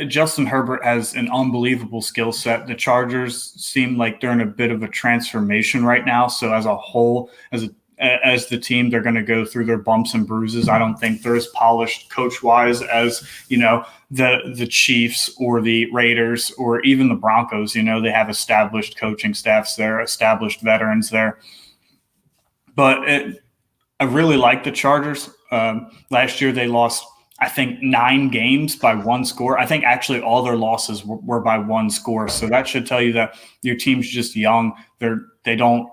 Justin Herbert has an unbelievable skill set. The Chargers seem like they're in a bit of a transformation right now. So as a whole, as the team, they're going to go through their bumps and bruises. I don't think they're as polished coach-wise as, the Chiefs or the Raiders or even the Broncos. They have established coaching staffs there, established veterans there. But I really like the Chargers. Last year they lost, I think, 9 games by 1 score. I think actually all their losses were by 1 score. So that should tell you that your team's just young. They don't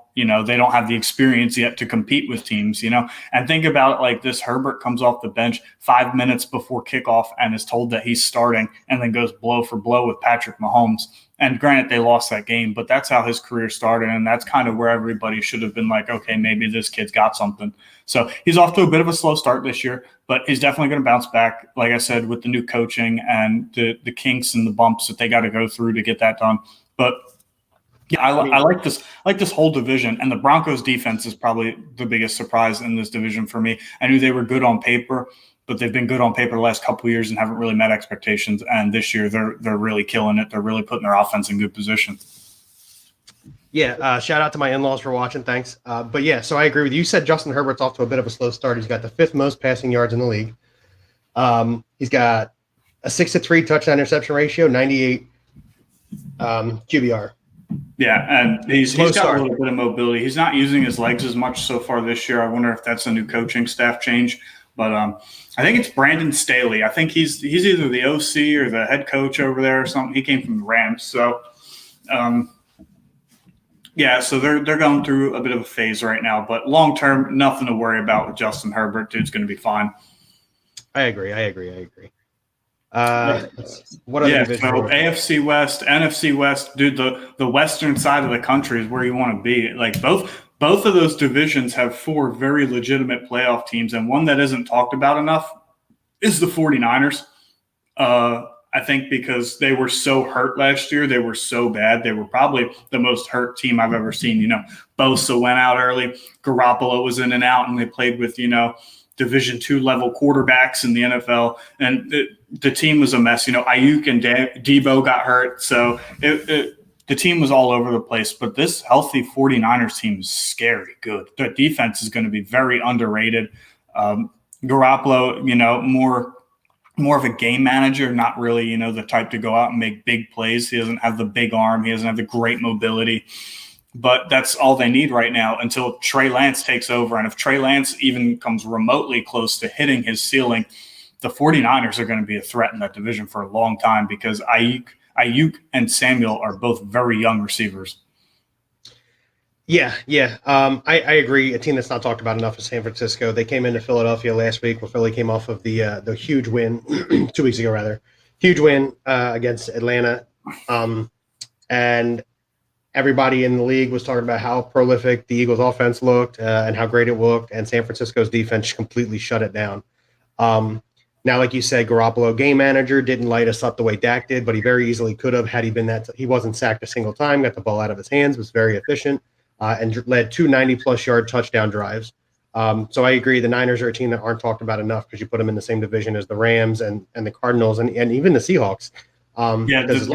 have the experience yet to compete with teams, and think about it like this. Herbert comes off the bench 5 minutes before kickoff and is told that he's starting and then goes blow for blow with Patrick Mahomes. And granted, they lost that game, but that's how his career started. And that's kind of where everybody should have been like, okay, maybe this kid's got something. So he's off to a bit of a slow start this year, but he's definitely going to bounce back. Like I said, with the new coaching and the kinks and the bumps that they got to go through to get that done. But yeah, I like this whole division, and the Broncos defense is probably the biggest surprise in this division for me. I knew they were good on paper, but they've been good on paper the last couple of years and haven't really met expectations. And this year they're really killing it. They're really putting their offense in good position. Yeah, shout out to my in-laws for watching. Thanks. But yeah, so I agree with you. You said Justin Herbert's off to a bit of a slow start. He's got the 5th most passing yards in the league. He's got a 6-3 touchdown interception ratio, 98 QBR. Yeah, and he's got a little bit of mobility. He's not using his legs as much so far this year. I wonder if that's a new coaching staff change. But I think it's Brandon Staley. I think he's either the OC or the head coach over there or something. He came from the Rams. So, so they're going through a bit of a phase right now. But long term, nothing to worry about with Justin Herbert. Dude's going to be fine. I agree. What other division? So AFC West, NFC West, dude, the western side of the country is where you want to be. Like both of those divisions have 4 very legitimate playoff teams, and one that isn't talked about enough is the 49ers. I think because they were so hurt last year, they were so bad. They were probably the most hurt team I've ever seen. Bosa went out early, Garoppolo was in and out, and they played with, Division II level quarterbacks in the NFL, and the team was a mess. Ayuk and Debo got hurt, so the team was all over the place. But this healthy 49ers team is scary good. The defense is going to be very underrated. Garoppolo, more of a game manager, not really, the type to go out and make big plays. He doesn't have the big arm. He doesn't have the great mobility. But that's all they need right now until Trey Lance takes over. And if Trey Lance even comes remotely close to hitting his ceiling, the 49ers are going to be a threat in that division for a long time because Ayuk and Samuel are both very young receivers. Yeah. I agree. A team that's not talked about enough is San Francisco. They came into Philadelphia last week where Philly came off of the huge win 2 weeks ago, rather. Huge win against Atlanta. And everybody in the league was talking about how prolific the Eagles offense looked and how great it looked. And San Francisco's defense completely shut it down. Now, like you said, Garoppolo, game manager, didn't light us up the way Dak did, but he very easily could have had he been that. He wasn't sacked a single time, got the ball out of his hands, was very efficient. And led 2 90-plus yard touchdown drives. So I agree. The Niners are a team that aren't talked about enough because you put them in the same division as the Rams and the Cardinals and even the Seahawks. As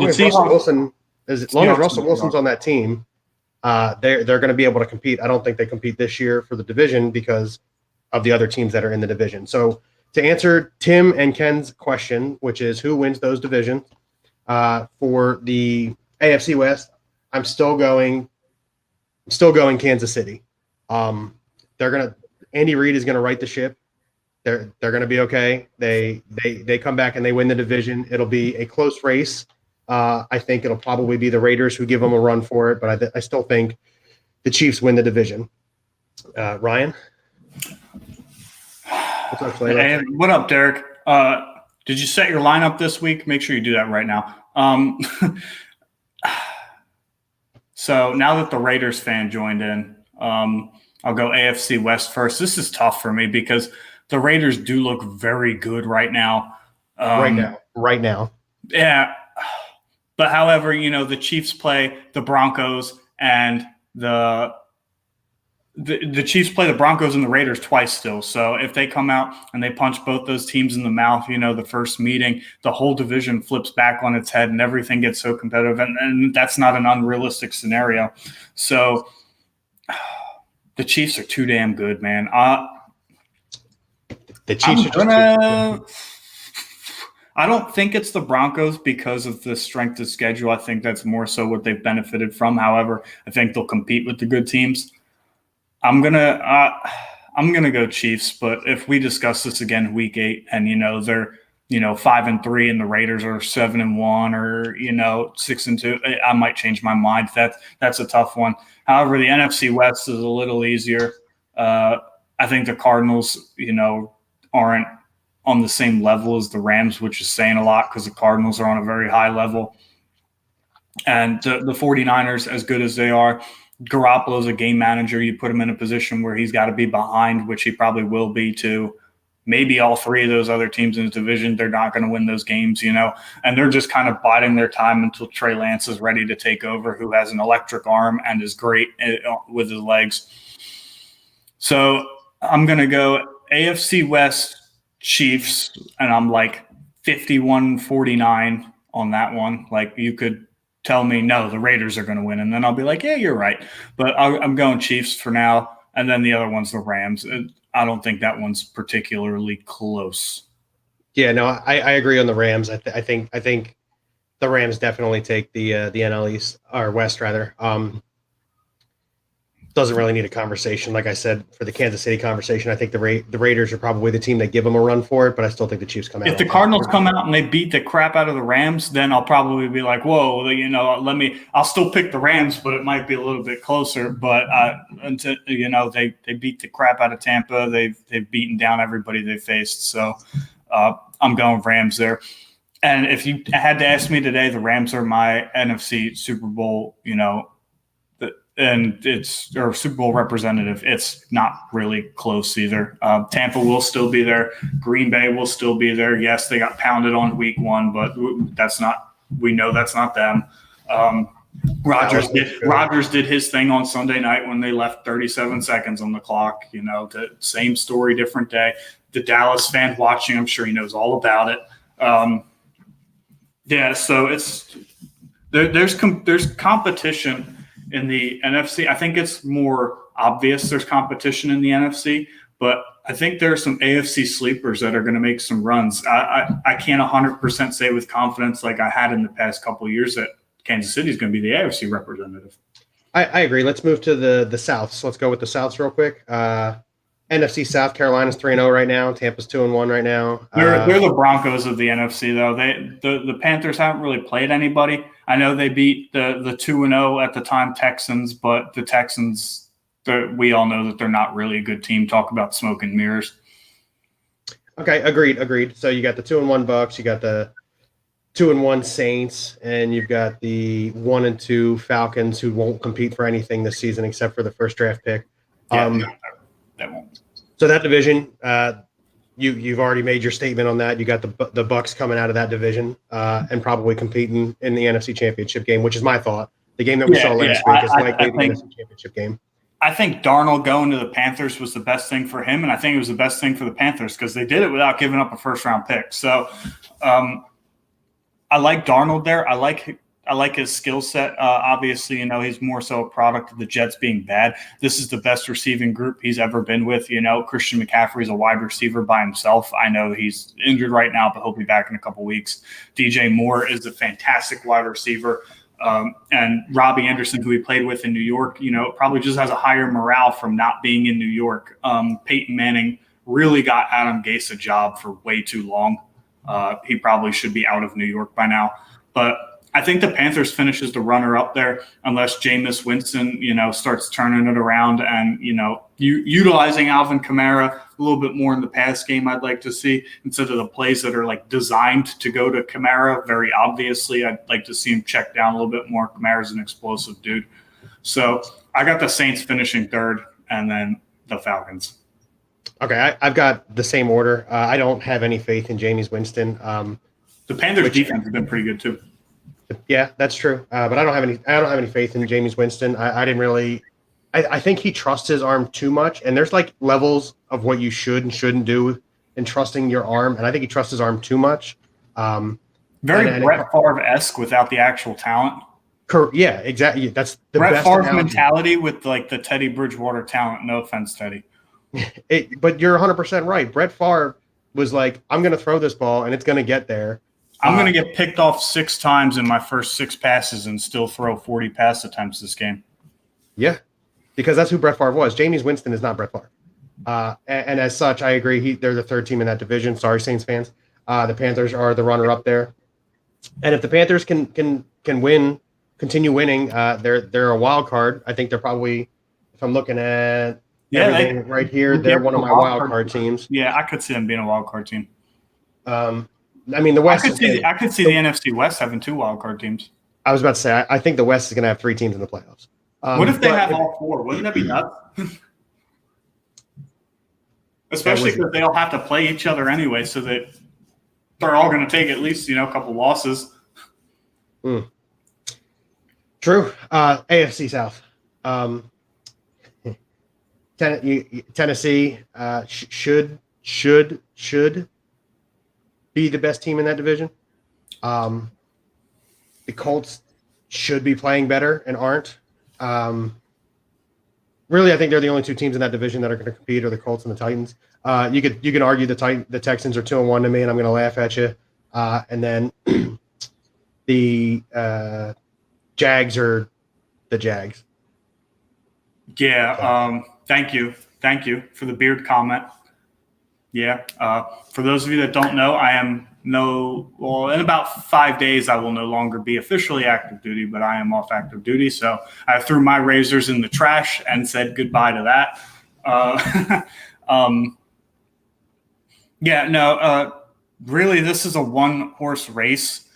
long as Russell Wilson's on that team, they're going to be able to compete. I don't think they compete this year for the division because of the other teams that are in the division. So to answer Tim and Ken's question, which is who wins those divisions for the AFC West, I'm still going Kansas City. Andy Reid is gonna right the ship. They're gonna be okay. They come back and they win the division. It'll be a close race. I think it'll probably be the Raiders who give them a run for it, but I still think the Chiefs win the division. Ryan, what's up, Flavor? Hey, what up, Derek? Did you set your lineup this week? Make sure you do that right now. So now that the Raiders fan joined in, I'll go AFC West first. This is tough for me because the Raiders do look very good right now. Right now. Yeah. But however, the Chiefs play the Broncos and the Chiefs play the Broncos and the Raiders twice still. So if they come out and they punch both those teams in the mouth, the first meeting, the whole division flips back on its head and everything gets so competitive. And that's not an unrealistic scenario. So the Chiefs are too damn good, man. The Chiefs are just too I don't think it's the Broncos because of the strength of schedule. I think that's more so what they've benefited from. However, I think they'll compete with the good teams. I'm gonna go Chiefs, but if we discuss this again week 8 and they're 5-3 and the Raiders are 7-1 or 6-2, I might change my mind. That's a tough one. However, the NFC West is a little easier. I think the Cardinals aren't on the same level as the Rams, which is saying a lot because the Cardinals are on a very high level. And the 49ers, as good as they are, Garoppolo's a game manager. You put him in a position where he's got to be behind, which he probably will be to maybe all 3 of those other teams in the division. They're not going to win those games, and they're just kind of biding their time until Trey Lance is ready to take over, who has an electric arm and is great with his legs. So I'm going to go AFC West Chiefs, and I'm like 51-49 on that one. Like you could tell me, no, the Raiders are going to win. And then I'll be like, yeah, you're right. But I'm going Chiefs for now. And then the other one's the Rams. I don't think that one's particularly close. Yeah, no, I agree on the Rams. I think the Rams definitely take the NL East or West rather. Doesn't really need a conversation. Like I said, for the Kansas City conversation, I think the Raiders are probably the team that give them a run for it, but I still think the Chiefs come out. If the Cardinals come out and they beat the crap out of the Rams, then I'll probably be like, whoa, I'll still pick the Rams, but it might be a little bit closer. But until they beat the crap out of Tampa, they've beaten down everybody they faced. So I'm going Rams there. And if you had to ask me today, the Rams are my NFC Super Bowl, and it's or Super Bowl representative. It's not really close either. Tampa will still be there. Green Bay will still be there. Yes, they got pounded on week 1, but we know that's not them. Rodgers did his thing on Sunday night when they left 37 seconds on the clock. The same story, different day. The Dallas fan watching, I'm sure he knows all about it. So there's competition in the NFC. I think it's more obvious there's competition in the NFC, but I think there are some AFC sleepers that are going to make some runs. I can't 100% say with confidence like I had in the past couple of years that Kansas City is going to be the AFC representative. I agree. Let's move to the South. So let's go with the Souths real quick. NFC South. Carolina's 3-0 right now. Tampa's 2-1 right now. They're the Broncos of the NFC though. The Panthers haven't really played anybody. I know they beat the 2-0 at the time Texans, but the Texans, we all know that they're not really a good team. Talk about smoke and mirrors. Okay, agreed. So you got the 2-1 Bucks, you got the 2-1 Saints, and you've got the 1-2 Falcons, who won't compete for anything this season except for the first draft pick. Yeah, that won't. So that division, you've already made your statement on that. You got the Bucks coming out of that division and probably competing in the NFC Championship game, which is my thought. The game that we saw last week is likely the NFC Championship game. I think Darnold going to the Panthers was the best thing for him, and I think it was the best thing for the Panthers because they did it without giving up a first-round pick. So I like Darnold there. I like his skill set. Obviously, he's more so a product of the Jets being bad. This is the best receiving group he's ever been with. Christian McCaffrey's a wide receiver by himself. I know he's injured right now, but he'll be back in a couple weeks. DJ Moore is a fantastic wide receiver. And Robbie Anderson, who he played with in New York, probably just has a higher morale from not being in New York. Peyton Manning really got Adam Gase a job for way too long. He probably should be out of New York by now. But I think the Panthers finishes the runner-up there unless Jameis Winston, starts turning it around and, utilizing Alvin Kamara a little bit more in the pass game I'd like to see instead of the plays that are, designed to go to Kamara. Very obviously, I'd like to see him check down a little bit more. Kamara's an explosive dude. So I got the Saints finishing third and then the Falcons. Okay, I've got the same order. I don't have any faith in Jameis Winston. The Panthers' defense has been pretty good too. Yeah, that's true. But I don't have any faith in Jameis Winston. I didn't really. I think he trusts his arm too much, and there's levels of what you should and shouldn't do in trusting your arm, and I think he trusts his arm too much. Very Brett Favre-esque without the actual talent. Yeah, exactly. That's the Brett best Favre analogy. mentality with the Teddy Bridgewater talent. No offense, Teddy. But you're 100% right. Brett Favre was like, I'm going to throw this ball, and it's going to get there. I'm going to get picked off 6 times in my first 6 passes and still throw 40 pass attempts this game. Yeah, because that's who Brett Favre was. Jameis Winston is not Brett Favre. And as such, I agree. They're the third team in that division. Sorry, Saints fans. The Panthers are the runner-up there. And if the Panthers can win, continue winning, they're a wild card. I think they're probably, if I'm looking at everything right here, they're one of my wild card teams. Yeah, I could see them being a wild card team. The West. I could see the NFC West having 2 wild card teams. I was about to say, I think the West is going to have 3 teams in the playoffs. What if they have all 4? Wouldn't that be nuts? Especially because they all have to play each other anyway, so that they're all going to take at least a couple losses. True. AFC South. Tennessee should be the best team in that division. The Colts should be playing better and aren't. Really, I think they're the only 2 teams in that division that are going to compete, are the Colts and the Titans. You can argue the Texans are 2-1 to me, and I'm going to laugh at you. And then the Jags are the Jags. Yeah. Thank you for the beard comment. Yeah. For those of you that don't know, I am in about 5 days, I will no longer be officially active duty, but I am off active duty. So I threw my razors in the trash and said goodbye to that. Really, this is a 1-horse race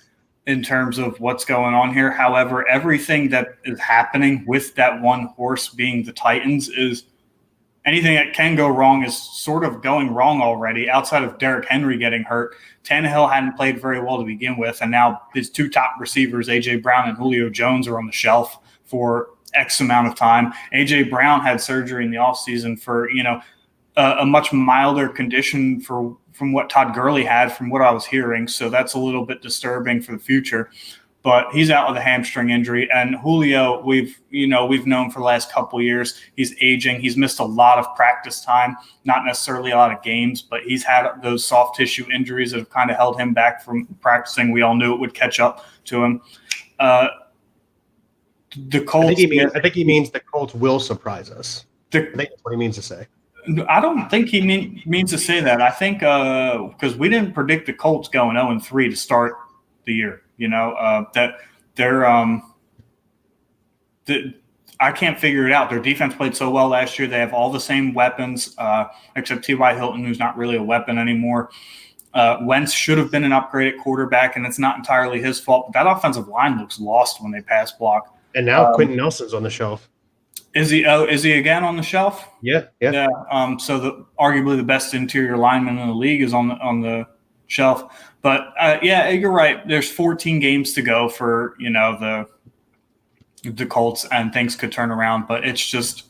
in terms of what's going on here. However, everything that is happening with that 1 horse being the Titans is anything that can go wrong is sort of going wrong already. Outside of Derrick Henry getting hurt, Tannehill hadn't played very well to begin with, and now his 2 top receivers, A.J. Brown and Julio Jones, are on the shelf for X amount of time. A.J. Brown had surgery in the offseason for, a much milder condition from what Todd Gurley had, from what I was hearing. So that's a little bit disturbing for the future. But he's out with a hamstring injury. And Julio, we've known for the last couple of years, he's aging. He's missed a lot of practice time, not necessarily a lot of games, but he's had those soft tissue injuries that have kind of held him back from practicing. We all knew it would catch up to him. The Colts. I think he means the Colts will surprise us. I think that's what he means to say. I don't think he means to say that. I think because we didn't predict the Colts going 0-3 to start the year. That they're I can't figure it out. Their defense played so well last year. They have all the same weapons, except T.Y. Hilton, who's not really a weapon anymore. Wentz should have been an upgraded quarterback, and it's not entirely his fault. But that offensive line looks lost when they pass block. And now Quentin Nelson's on the shelf. Is he? Oh, is he again on the shelf? Yeah. So arguably the best interior lineman in the league is on the shelf. But you're right. There's 14 games to go for the Colts, and things could turn around. But it's just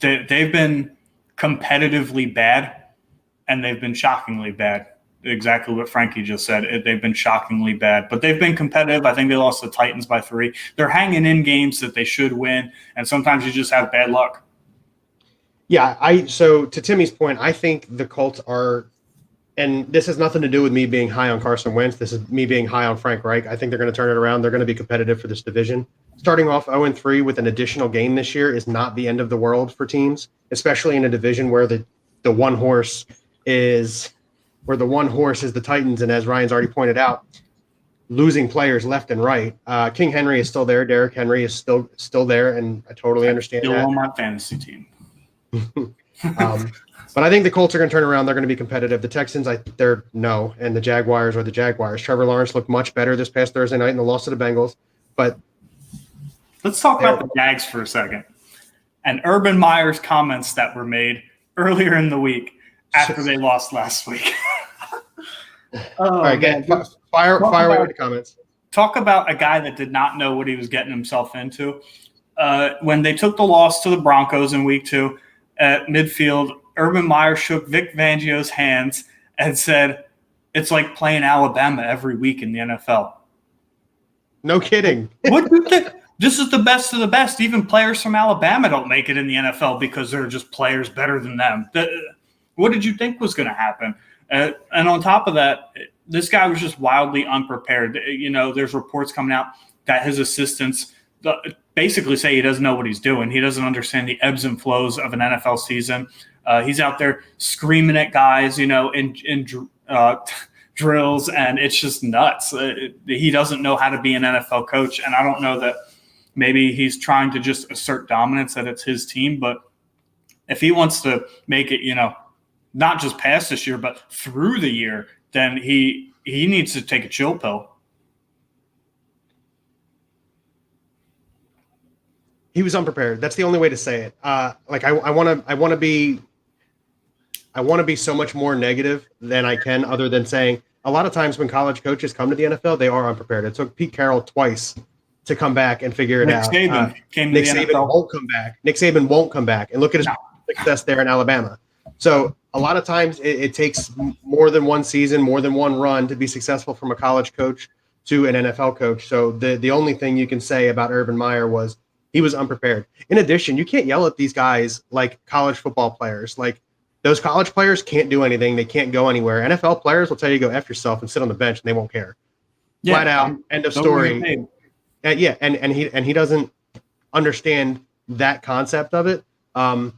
they've been competitively bad, and they've been shockingly bad. Exactly what Frankie just said. They've been shockingly bad, but they've been competitive. I think they lost the Titans by 3. They're hanging in games that they should win, and sometimes you just have bad luck. Yeah, so to Timmy's point, I think the Colts are, and this has nothing to do with me being high on Carson Wentz. This is me being high on Frank Reich. I think they're going to turn it around. They're going to be competitive for this division. Starting off 0-3 with an additional game this year is not the end of the world for teams, especially in a division where the one horse is the Titans, and as Ryan's already pointed out, losing players left and right. King Henry is still there. Derrick Henry is still there, and I totally understand still that. on my fantasy team. But I think the Colts are going to turn around. They're going to be competitive. The Texans, and the Jaguars are the Jaguars. Trevor Lawrence looked much better this past Thursday night in the loss to the Bengals. But let's talk about the Jags for a second. And Urban Meyer's comments that were made earlier in the week after they lost last week. All right, fire away with the comments. Talk about a guy that did not know what he was getting himself into. When they took the loss to the Broncos in week 2 at midfield, Urban Meyer shook Vic Fangio's hands and said, "It's like playing Alabama every week in the NFL." No kidding. What do you think? This is the best of the best. Even players from Alabama don't make it in the NFL because they're just players better than them. What did you think was going to happen? And on top of that, this guy was just wildly unprepared. There's reports coming out that his assistants basically say he doesn't know what he's doing. He doesn't understand the ebbs and flows of an NFL season. He's out there screaming at guys, in drills, and it's just nuts. He doesn't know how to be an NFL coach, and I don't know that maybe he's trying to just assert dominance that it's his team, but if he wants to make it, not just past this year, but through the year, then he needs to take a chill pill. He was unprepared. That's the only way to say it. I want to be so much more negative than I can, other than saying a lot of times when college coaches come to the NFL, they are unprepared. It took Pete Carroll twice to come back and figure it out. Nick Saban won't come back. Nick Saban won't come back, and look at his success there in Alabama. So a lot of times it takes more than one season, more than one run to be successful from a college coach to an NFL coach. So the only thing you can say about Urban Meyer was he was unprepared. In addition, you can't yell at these guys like college football players. Like, those college players can't do anything. They can't go anywhere. NFL players will tell you to go F yourself and sit on the bench, and they won't care. Yeah, flat out, end of story. And he doesn't understand that concept of it. I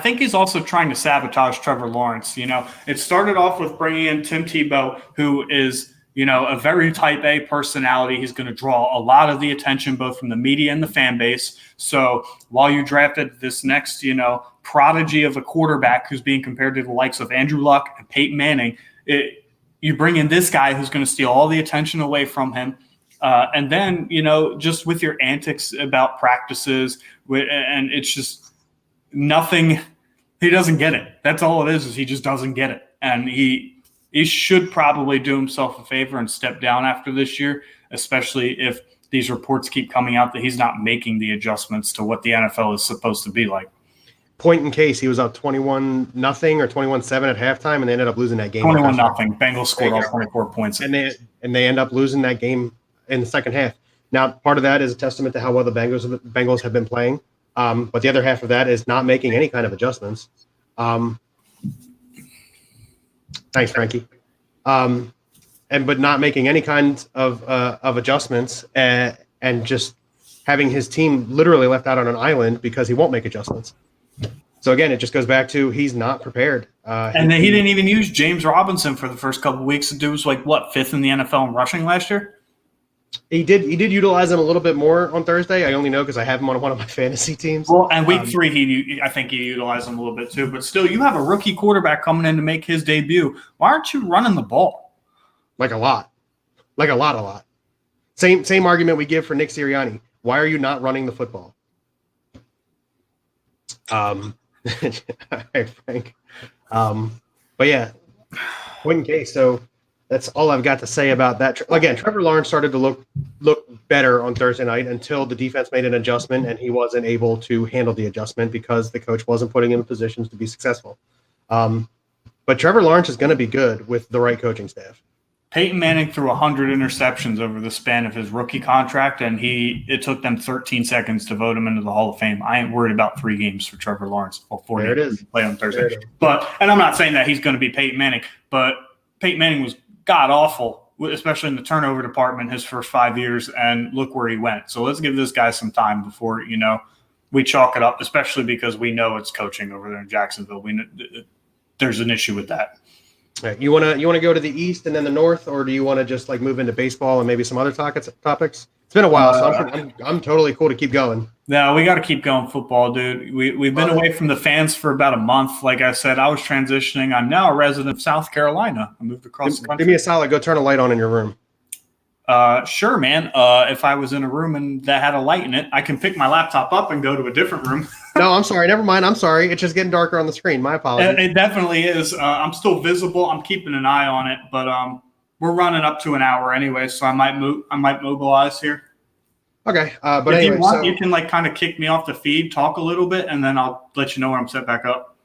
think he's also trying to sabotage Trevor Lawrence. It started off with bringing in Tim Tebow, who is, a very type A personality. He's going to draw a lot of the attention, both from the media and the fan base. So while you drafted this next, prodigy of a quarterback who's being compared to the likes of Andrew Luck and Peyton Manning, you bring in this guy who's going to steal all the attention away from him. And then, just with your antics about practices, and it's just nothing. He doesn't get it. That's all it is he just doesn't get it. And he should probably do himself a favor and step down after this year, especially if these reports keep coming out that he's not making the adjustments to what the NFL is supposed to be like. Point in case, he was up 21-0 or 21-7 at halftime, and they ended up losing that game. 21-0. Bengals scored all 24 points. And they end up losing that game in the second half. Now, part of that is a testament to how well the Bengals have been playing. But the other half of that is not making any kind of adjustments. Thanks, Frankie. But not making any kind of adjustments and just having his team literally left out on an island because he won't make adjustments. So again, it just goes back to he's not prepared. And then he didn't even use James Robinson for the first couple of weeks. The dude was like, what, 5th in the NFL in rushing last year? He did utilize him a little bit more on Thursday. I only know because I have him on one of my fantasy teams. Well, and week 3, I think he utilized him a little bit too. But still, you have a rookie quarterback coming in to make his debut. Why aren't you running the ball? Like a lot. Same argument we give for Nick Sirianni. Why are you not running the football? All right, Frank. But yeah, point in case. So that's all I've got to say about that. Again, Trevor Lawrence started to look better on Thursday night until the defense made an adjustment and he wasn't able to handle the adjustment because the coach wasn't putting him in positions to be successful. But Trevor Lawrence is going to be good with the right coaching staff. Peyton Manning threw 100 interceptions over the span of his rookie contract, and it took them 13 seconds to vote him into the Hall of Fame. I ain't worried about 3 games for Trevor Lawrence. Well, 4 there games it is. Play on Thursday. And I'm not saying that he's going to be Peyton Manning, but Peyton Manning was god-awful, especially in the turnover department his first 5 years, and look where he went. So let's give this guy some time before, we chalk it up, especially because we know it's coaching over there in Jacksonville. There's an issue with that. All right, you want to go to the East and then the North, or do you want to just like move into baseball and maybe some other topics? It's been a while, so I'm totally cool to keep going. No, we got to keep going football, dude. We've been away from the fans for about a month. Like I said, I was transitioning. I'm now a resident of South Carolina. I moved across the country. Give me a solid. Go turn a light on in your room. Sure, man. If I was in a room and that had a light in it, I can pick my laptop up and go to a different room. No, I'm sorry. Never mind. I'm sorry. It's just getting darker on the screen. My apologies. It definitely is. I'm still visible. I'm keeping an eye on it, but we're running up to an hour anyway, so I might mobilize here. Okay, but if anyway, you want, you can like kind of kick me off the feed, talk a little bit, and then I'll let you know when I'm set back up.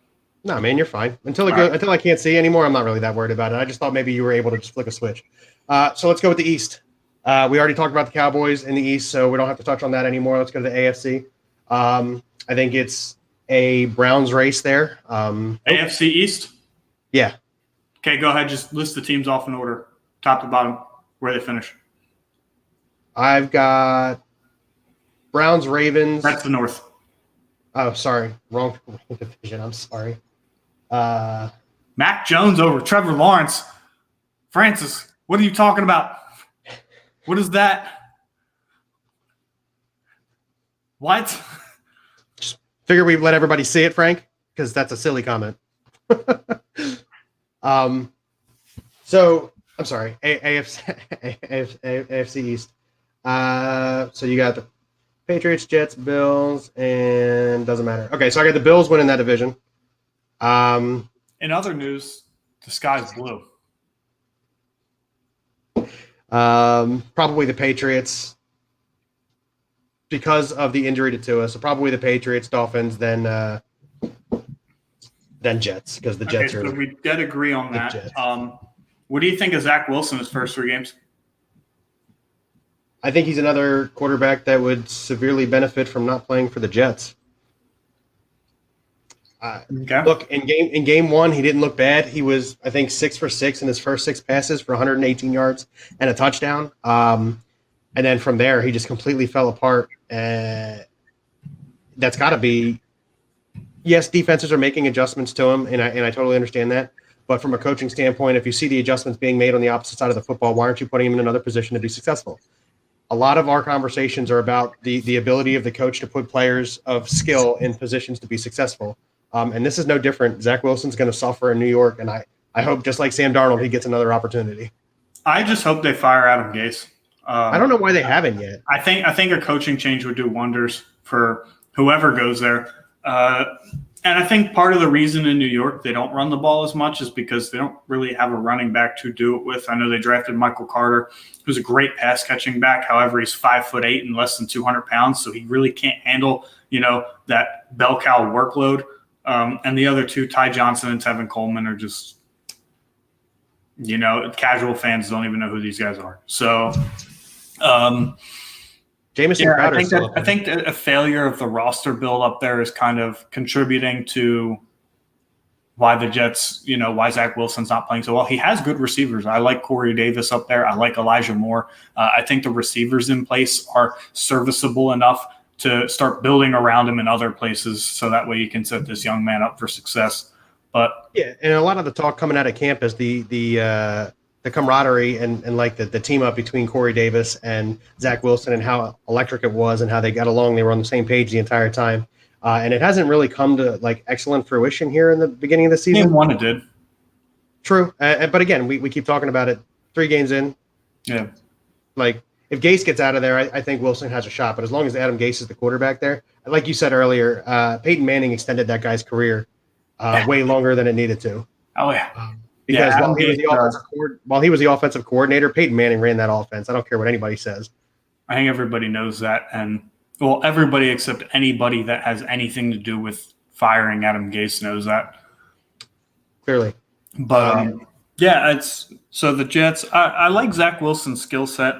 No, man, you're fine. Until I can't see anymore, I'm not really that worried about it. I just thought maybe you were able to just flick a switch. So let's go with the East. We already talked about the Cowboys in the East, so we don't have to touch on that anymore. Let's go to the AFC. I think it's a Browns race there. AFC East? Yeah. Okay, go ahead. Just list the teams off in order, top to bottom, where they finish. I've got Browns, Ravens. That's the North. Oh, sorry. Wrong division. I'm sorry. Mac Jones over Trevor Lawrence. Francis, what are you talking about? What is that? What? Just figure we've let everybody see it, Frank, because that's a silly comment. So I'm sorry, AFC East. So you got the Patriots, Jets, Bills, and doesn't matter. Okay, so I got the Bills winning that division. In other news, the sky's blue. Probably the Patriots because of the injury to Tua. So probably the Patriots, Dolphins, then Jets because the Jets are. So we did agree on that. What do you think of Zach Wilson his first 3 games? I think he's another quarterback that would severely benefit from not playing for the Jets. Okay. Look, in game 1, he didn't look bad. He was, I think, 6 for 6 in his first 6 passes for 118 yards and a touchdown. And then from there, he just completely fell apart. That's got to be – yes, defenses are making adjustments to him, and I totally understand that. But from a coaching standpoint, if you see the adjustments being made on the opposite side of the football, why aren't you putting him in another position to be successful? A lot of our conversations are about the ability of the coach to put players of skill in positions to be successful. And this is no different. Zach Wilson's going to suffer in New York, and I hope, just like Sam Darnold, he gets another opportunity. I just hope they fire Adam Gase. I don't know why they haven't yet. I think a coaching change would do wonders for whoever goes there. And I think part of the reason in New York they don't run the ball as much is because they don't really have a running back to do it with. I know they drafted Michael Carter, who's a great pass catching back. However, he's 5'8" and less than 200 pounds, so he really can't handle that bell cow workload. And the other two, Ty Johnson and Tevin Coleman, are just casual fans don't even know who these guys are. So. Jamison Crowder. I think that a failure of the roster build up there is kind of contributing to why the Jets, why Zach Wilson's not playing so well. He has good receivers. I like Corey Davis up there. I like Elijah Moore. I think the receivers in place are serviceable enough to start building around him in other places, so that way you can set this young man up for success. But yeah, and a lot of the talk coming out of camp is the camaraderie and like the team up between Corey Davis and Zach Wilson and how electric it was and how they got along. They were on the same page the entire time. And it hasn't really come to like excellent fruition here in the beginning of the season. Game one it did. True. But again, we keep talking about it 3 games in. Yeah. Like if Gase gets out of there, I think Wilson has a shot. But as long as Adam Gase is the quarterback there, like you said earlier, Peyton Manning extended that guy's career way longer than it needed to. Oh, yeah. Because while he was the offensive coordinator, Peyton Manning ran that offense. I don't care what anybody says. I think everybody knows that. And, well, everybody except anybody that has anything to do with firing Adam Gase knows that. Clearly. But, yeah, it's so the Jets, I like Zach Wilson's skill set.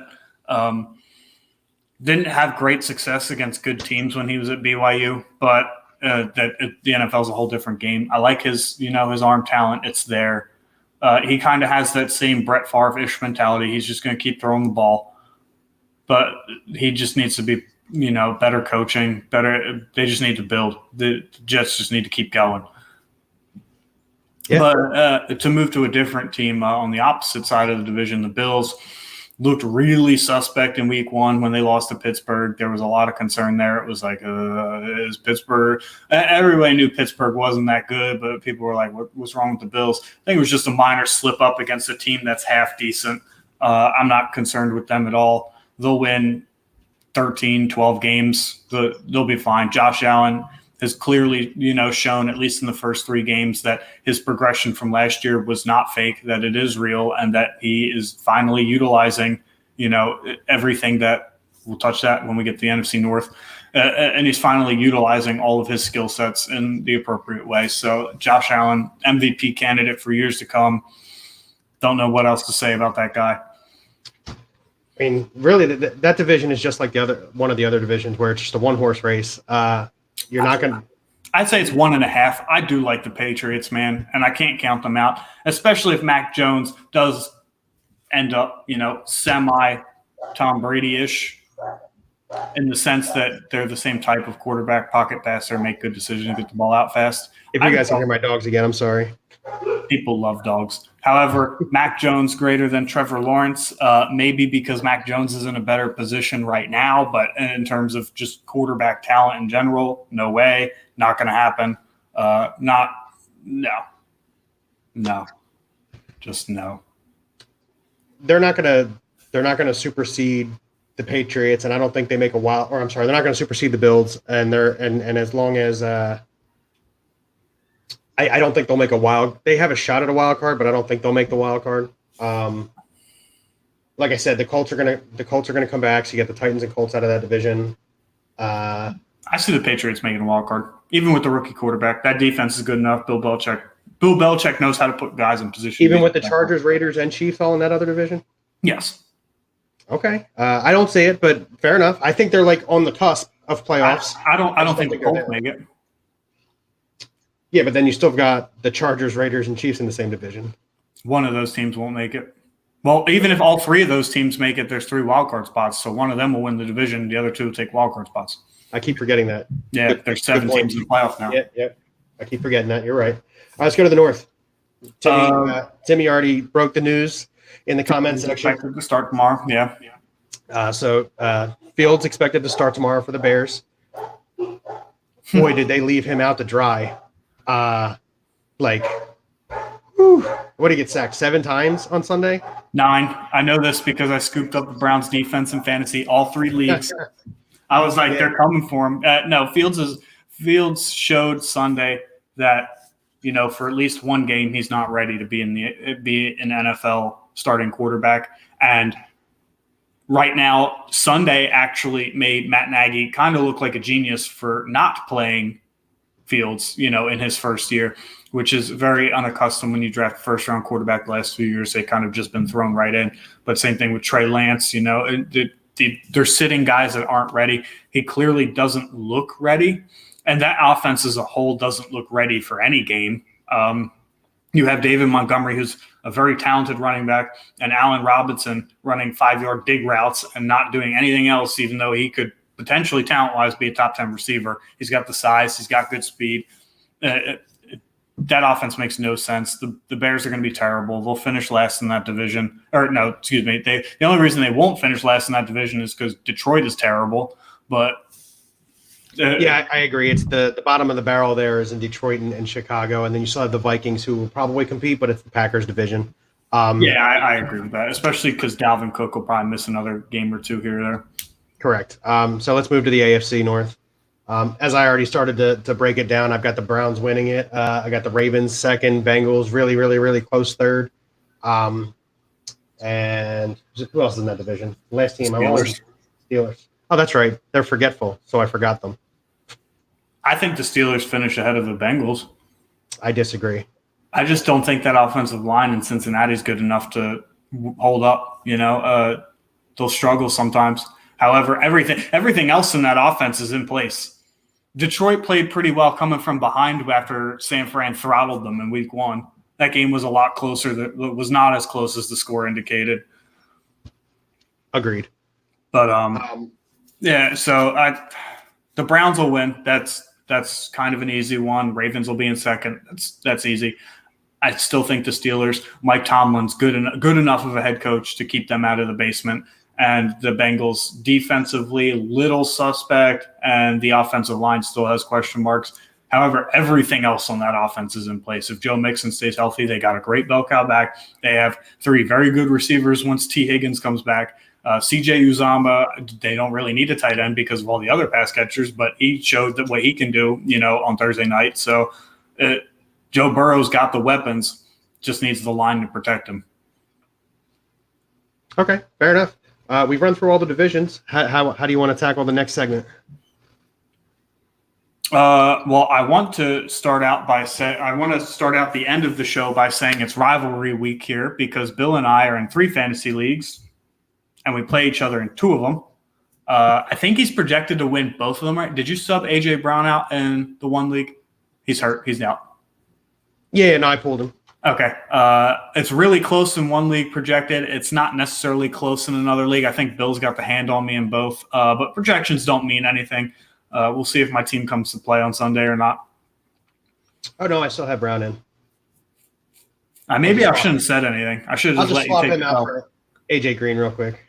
Didn't have great success against good teams when he was at BYU, but the NFL is a whole different game. I like his arm talent. It's there. He kind of has that same Brett Favre-ish mentality. He's just going to keep throwing the ball, but he just needs to be, better coaching, better. They just need to build. The Jets just need to keep going. Yeah. But to move to a different team on the opposite side of the division, the Bills looked really suspect in week 1 when they lost to Pittsburgh. There was a lot of concern there. It was like, is Pittsburgh – everybody knew Pittsburgh wasn't that good, but people were like, what's wrong with the Bills? I think it was just a minor slip-up against a team that's half decent. I'm not concerned with them at all. They'll win 13, 12 games. They'll be fine. Josh Allen has clearly, shown, at least in the first 3 games, that his progression from last year was not fake, that it is real, and that he is finally utilizing, everything that we'll touch that when we get to the NFC North. And he's finally utilizing all of his skill sets in the appropriate way. So Josh Allen, MVP candidate for years to come. Don't know what else to say about that guy. I mean, really, that division is just like one of the other divisions where it's just a one-horse race. You're not going to – I'd say it's 1.5. I do like the Patriots, man, and I can't count them out, especially if Mac Jones does end up, semi-Tom Brady-ish in the sense that they're the same type of quarterback, pocket passer, make good decisions, get the ball out fast. If you guys can hear my dogs again, I'm sorry. People love dogs. However, Mac Jones greater than Trevor Lawrence, maybe because Mac Jones is in a better position right now, but in terms of just quarterback talent in general, no way, not going to happen. No, just no. They're not going to supersede the Patriots, and I don't think they make they're not going to supersede the Bills, and as long as I don't think they'll make they have a shot at a wild card, but I don't think they'll make the wild card. Like I said, the Colts are gonna come back. So you get the Titans and Colts out of that division. I see the Patriots making a wild card, even with the rookie quarterback. That defense is good enough. Bill Belichick knows how to put guys in position. Even with the Chargers, Raiders, and Chiefs all in that other division? Yes. Okay. I don't see it, but fair enough. I think they're like on the cusp of playoffs. I don't think the Colts make it. Yeah, but then you still got the Chargers, Raiders, and Chiefs in the same division. One of those teams won't make it. Well, even if all 3 of those teams make it, there's 3 wildcard spots. So one of them will win the division. The other 2 will take wildcard spots. I keep forgetting that. Yeah, there's 7 teams in the playoff now. Yep. I keep forgetting that. You're right. All right, let's go to the North. Timmy already broke the news in the comments section. Expected to start tomorrow. Yeah. So Fields expected to start tomorrow for the Bears. Boy, did they leave him out to dry. What did he get sacked 7 times on Sunday? 9. I know this because I scooped up the Browns defense in fantasy, all 3 leagues. I was like, they're coming for him. No, Fields showed Sunday that, for at least one game, he's not ready to be an NFL starting quarterback. And right now, Sunday actually made Matt Nagy kind of look like a genius for not playing Fields, in his first year, which is very unaccustomed when you draft a first-round quarterback the last few years. They kind of just been thrown right in. But same thing with Trey Lance, they're sitting guys that aren't ready. He clearly doesn't look ready, and that offense as a whole doesn't look ready for any game. You have David Montgomery, who's a very talented running back, and Allen Robinson running 5-yard dig routes and not doing anything else, even though he could potentially talent-wise be a top 10 receiver. He's got the size. He's got good speed. That offense makes no sense. The Bears are going to be terrible. They'll finish last in that division. Or no, excuse me. The only reason they won't finish last in that division is because Detroit is terrible. But yeah, I agree. It's the bottom of the barrel there is in Detroit and Chicago, and then you still have the Vikings who will probably compete, but it's the Packers division. Yeah, I agree with that, especially because Dalvin Cook will probably miss another game or two here or there. Correct. So let's move to the AFC North. As I already started to break it down, I've got the Browns winning it. I got the Ravens second, Bengals really, really, really close third. And who else is in that division? Last team, Steelers. Oh, that's right. They're forgetful, so I forgot them. I think the Steelers finish ahead of the Bengals. I disagree. I just don't think that offensive line in Cincinnati is good enough to hold up. They'll struggle sometimes. However, everything else in that offense is in place. Detroit played pretty well coming from behind after San Fran throttled them in week 1. That game was a lot closer. That was not as close as the score indicated. Agreed. But yeah. So the Browns will win. That's kind of an easy one. Ravens will be in second. That's easy. I still think the Steelers, Mike Tomlin's good enough of a head coach to keep them out of the basement. And the Bengals defensively, little suspect, and the offensive line still has question marks. However, everything else on that offense is in place. If Joe Mixon stays healthy, they got a great bell cow back. They have 3 very good receivers once T. Higgins comes back. CJ Uzomah, they don't really need a tight end because of all the other pass catchers, but he showed what he can do, on Thursday night. So Joe Burrow's got the weapons, just needs the line to protect him. Okay, fair enough. We've run through all the divisions. How do you want to tackle the next segment? Well, I want to start out the end of the show by saying it's rivalry week here because Bill and I are in 3 fantasy leagues, and we play each other in 2 of them. I think he's projected to win both of them, right? Did you sub A.J. Brown out in the one league? He's hurt. He's out. Yeah, no, I pulled him. Okay. It's really close in one league projected. It's not necessarily close in another league. I think Bill's got the hand on me in both, but projections don't mean anything. We'll see if my team comes to play on Sunday or not. Oh, no, I still have Brown in. Maybe I shouldn't have said anything. I should have just let you take him out for AJ Green real quick.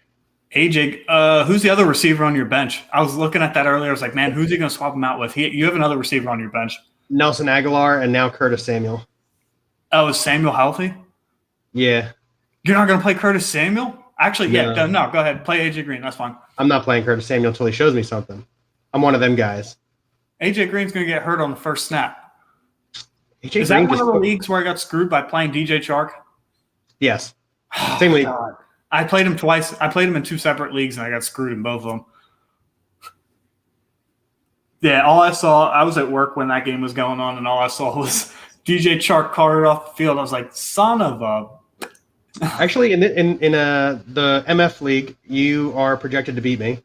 AJ, who's the other receiver on your bench? I was looking at that earlier. I was like, man, who's he going to swap him out with? You have another receiver on your bench. Nelson Aguilar and now Curtis Samuel. Oh, is Samuel healthy? Yeah. You're not going to play Curtis Samuel? Actually, no. Yeah. No, go ahead. Play AJ Green. That's fine. I'm not playing Curtis Samuel until he shows me something. I'm one of them guys. AJ Green's going to get hurt on the first snap. AJ Is that one of the leagues where I got screwed by playing DJ Chark? Yes. Same league. God. I played him twice. I played him in 2 separate leagues, and I got screwed in both of them. Yeah, all I saw, I was at work when that game was going on, and all I saw was DJ Chark carted off the field. I was like, son of a. Actually, in the MF league, you are projected to beat me.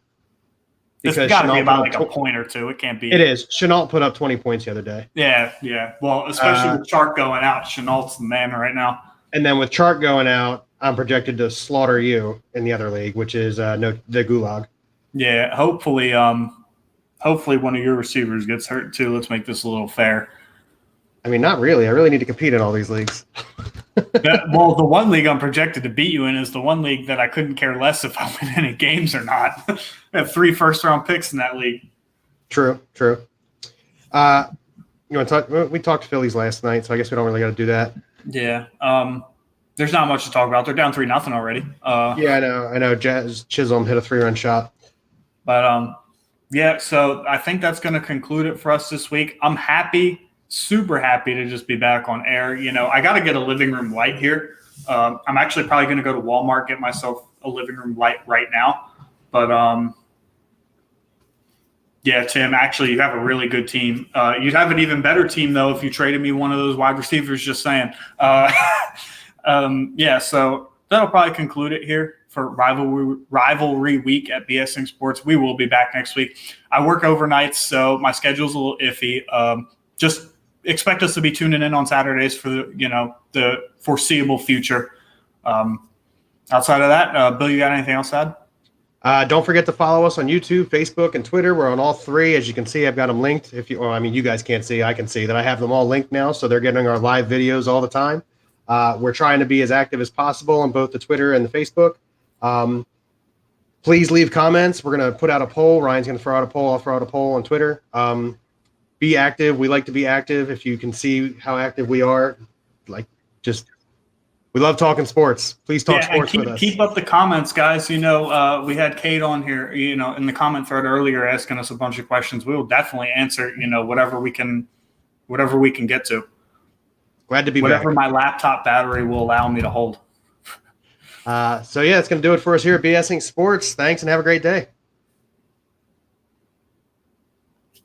It's got to be about like a point or 2. It can't be. It is. Chenault put up 20 points the other day. Yeah. Well, especially with Chark going out, Chenault's the man right now. And then with Chark going out, I'm projected to slaughter you in the other league, which is the Gulag. Yeah, hopefully one of your receivers gets hurt too. Let's make this a little fair. I mean, not really. I really need to compete in all these leagues. Well, the one league I'm projected to beat you in is the one league that I couldn't care less if I win any games or not. I have 3 first-round picks in that league. True. You want to talk? We talked Phillies last night, so I guess we don't really got to do that. Yeah. There's not much to talk about. They're down 3-0 already. Yeah, I know. Jazz Chisholm hit a 3-run shot. But yeah. So I think that's going to conclude it for us this week. I'm super happy to just be back on air. I got to get a living room light here. I'm actually probably going to go to Walmart, get myself a living room light right now. But yeah, Tim, actually, you have a really good team. You'd have an even better team, though, if you traded me one of those wide receivers, just saying. Yeah, so that'll probably conclude it here for rivalry week at BSing Sports. We will be back next week. I work overnights, so my schedule's a little iffy. Just expect us to be tuning in on Saturdays for the foreseeable future. Outside of that, Bill, you got anything else to Don't forget to follow us on YouTube, Facebook, and Twitter. We're on all three. As you can see, I've got them linked. You guys can't see. I can see that I have them all linked now, so they're getting our live videos all the time. We're trying to be as active as possible on both the Twitter and the Facebook. Please leave comments. We're going to put out a poll. Ryan's going to throw out a poll. I'll throw out a poll on Twitter. Be active. We like to be active. If you can see how active we are, we love talking sports. Please talk sports with us. Keep up the comments, guys. We had Kate on here, in the comment thread earlier asking us a bunch of questions. We will definitely answer, whatever we can get to. Glad to be whatever back. My laptop battery will allow me to hold. It's going to do it for us here at BSing Sports. Thanks and have a great day.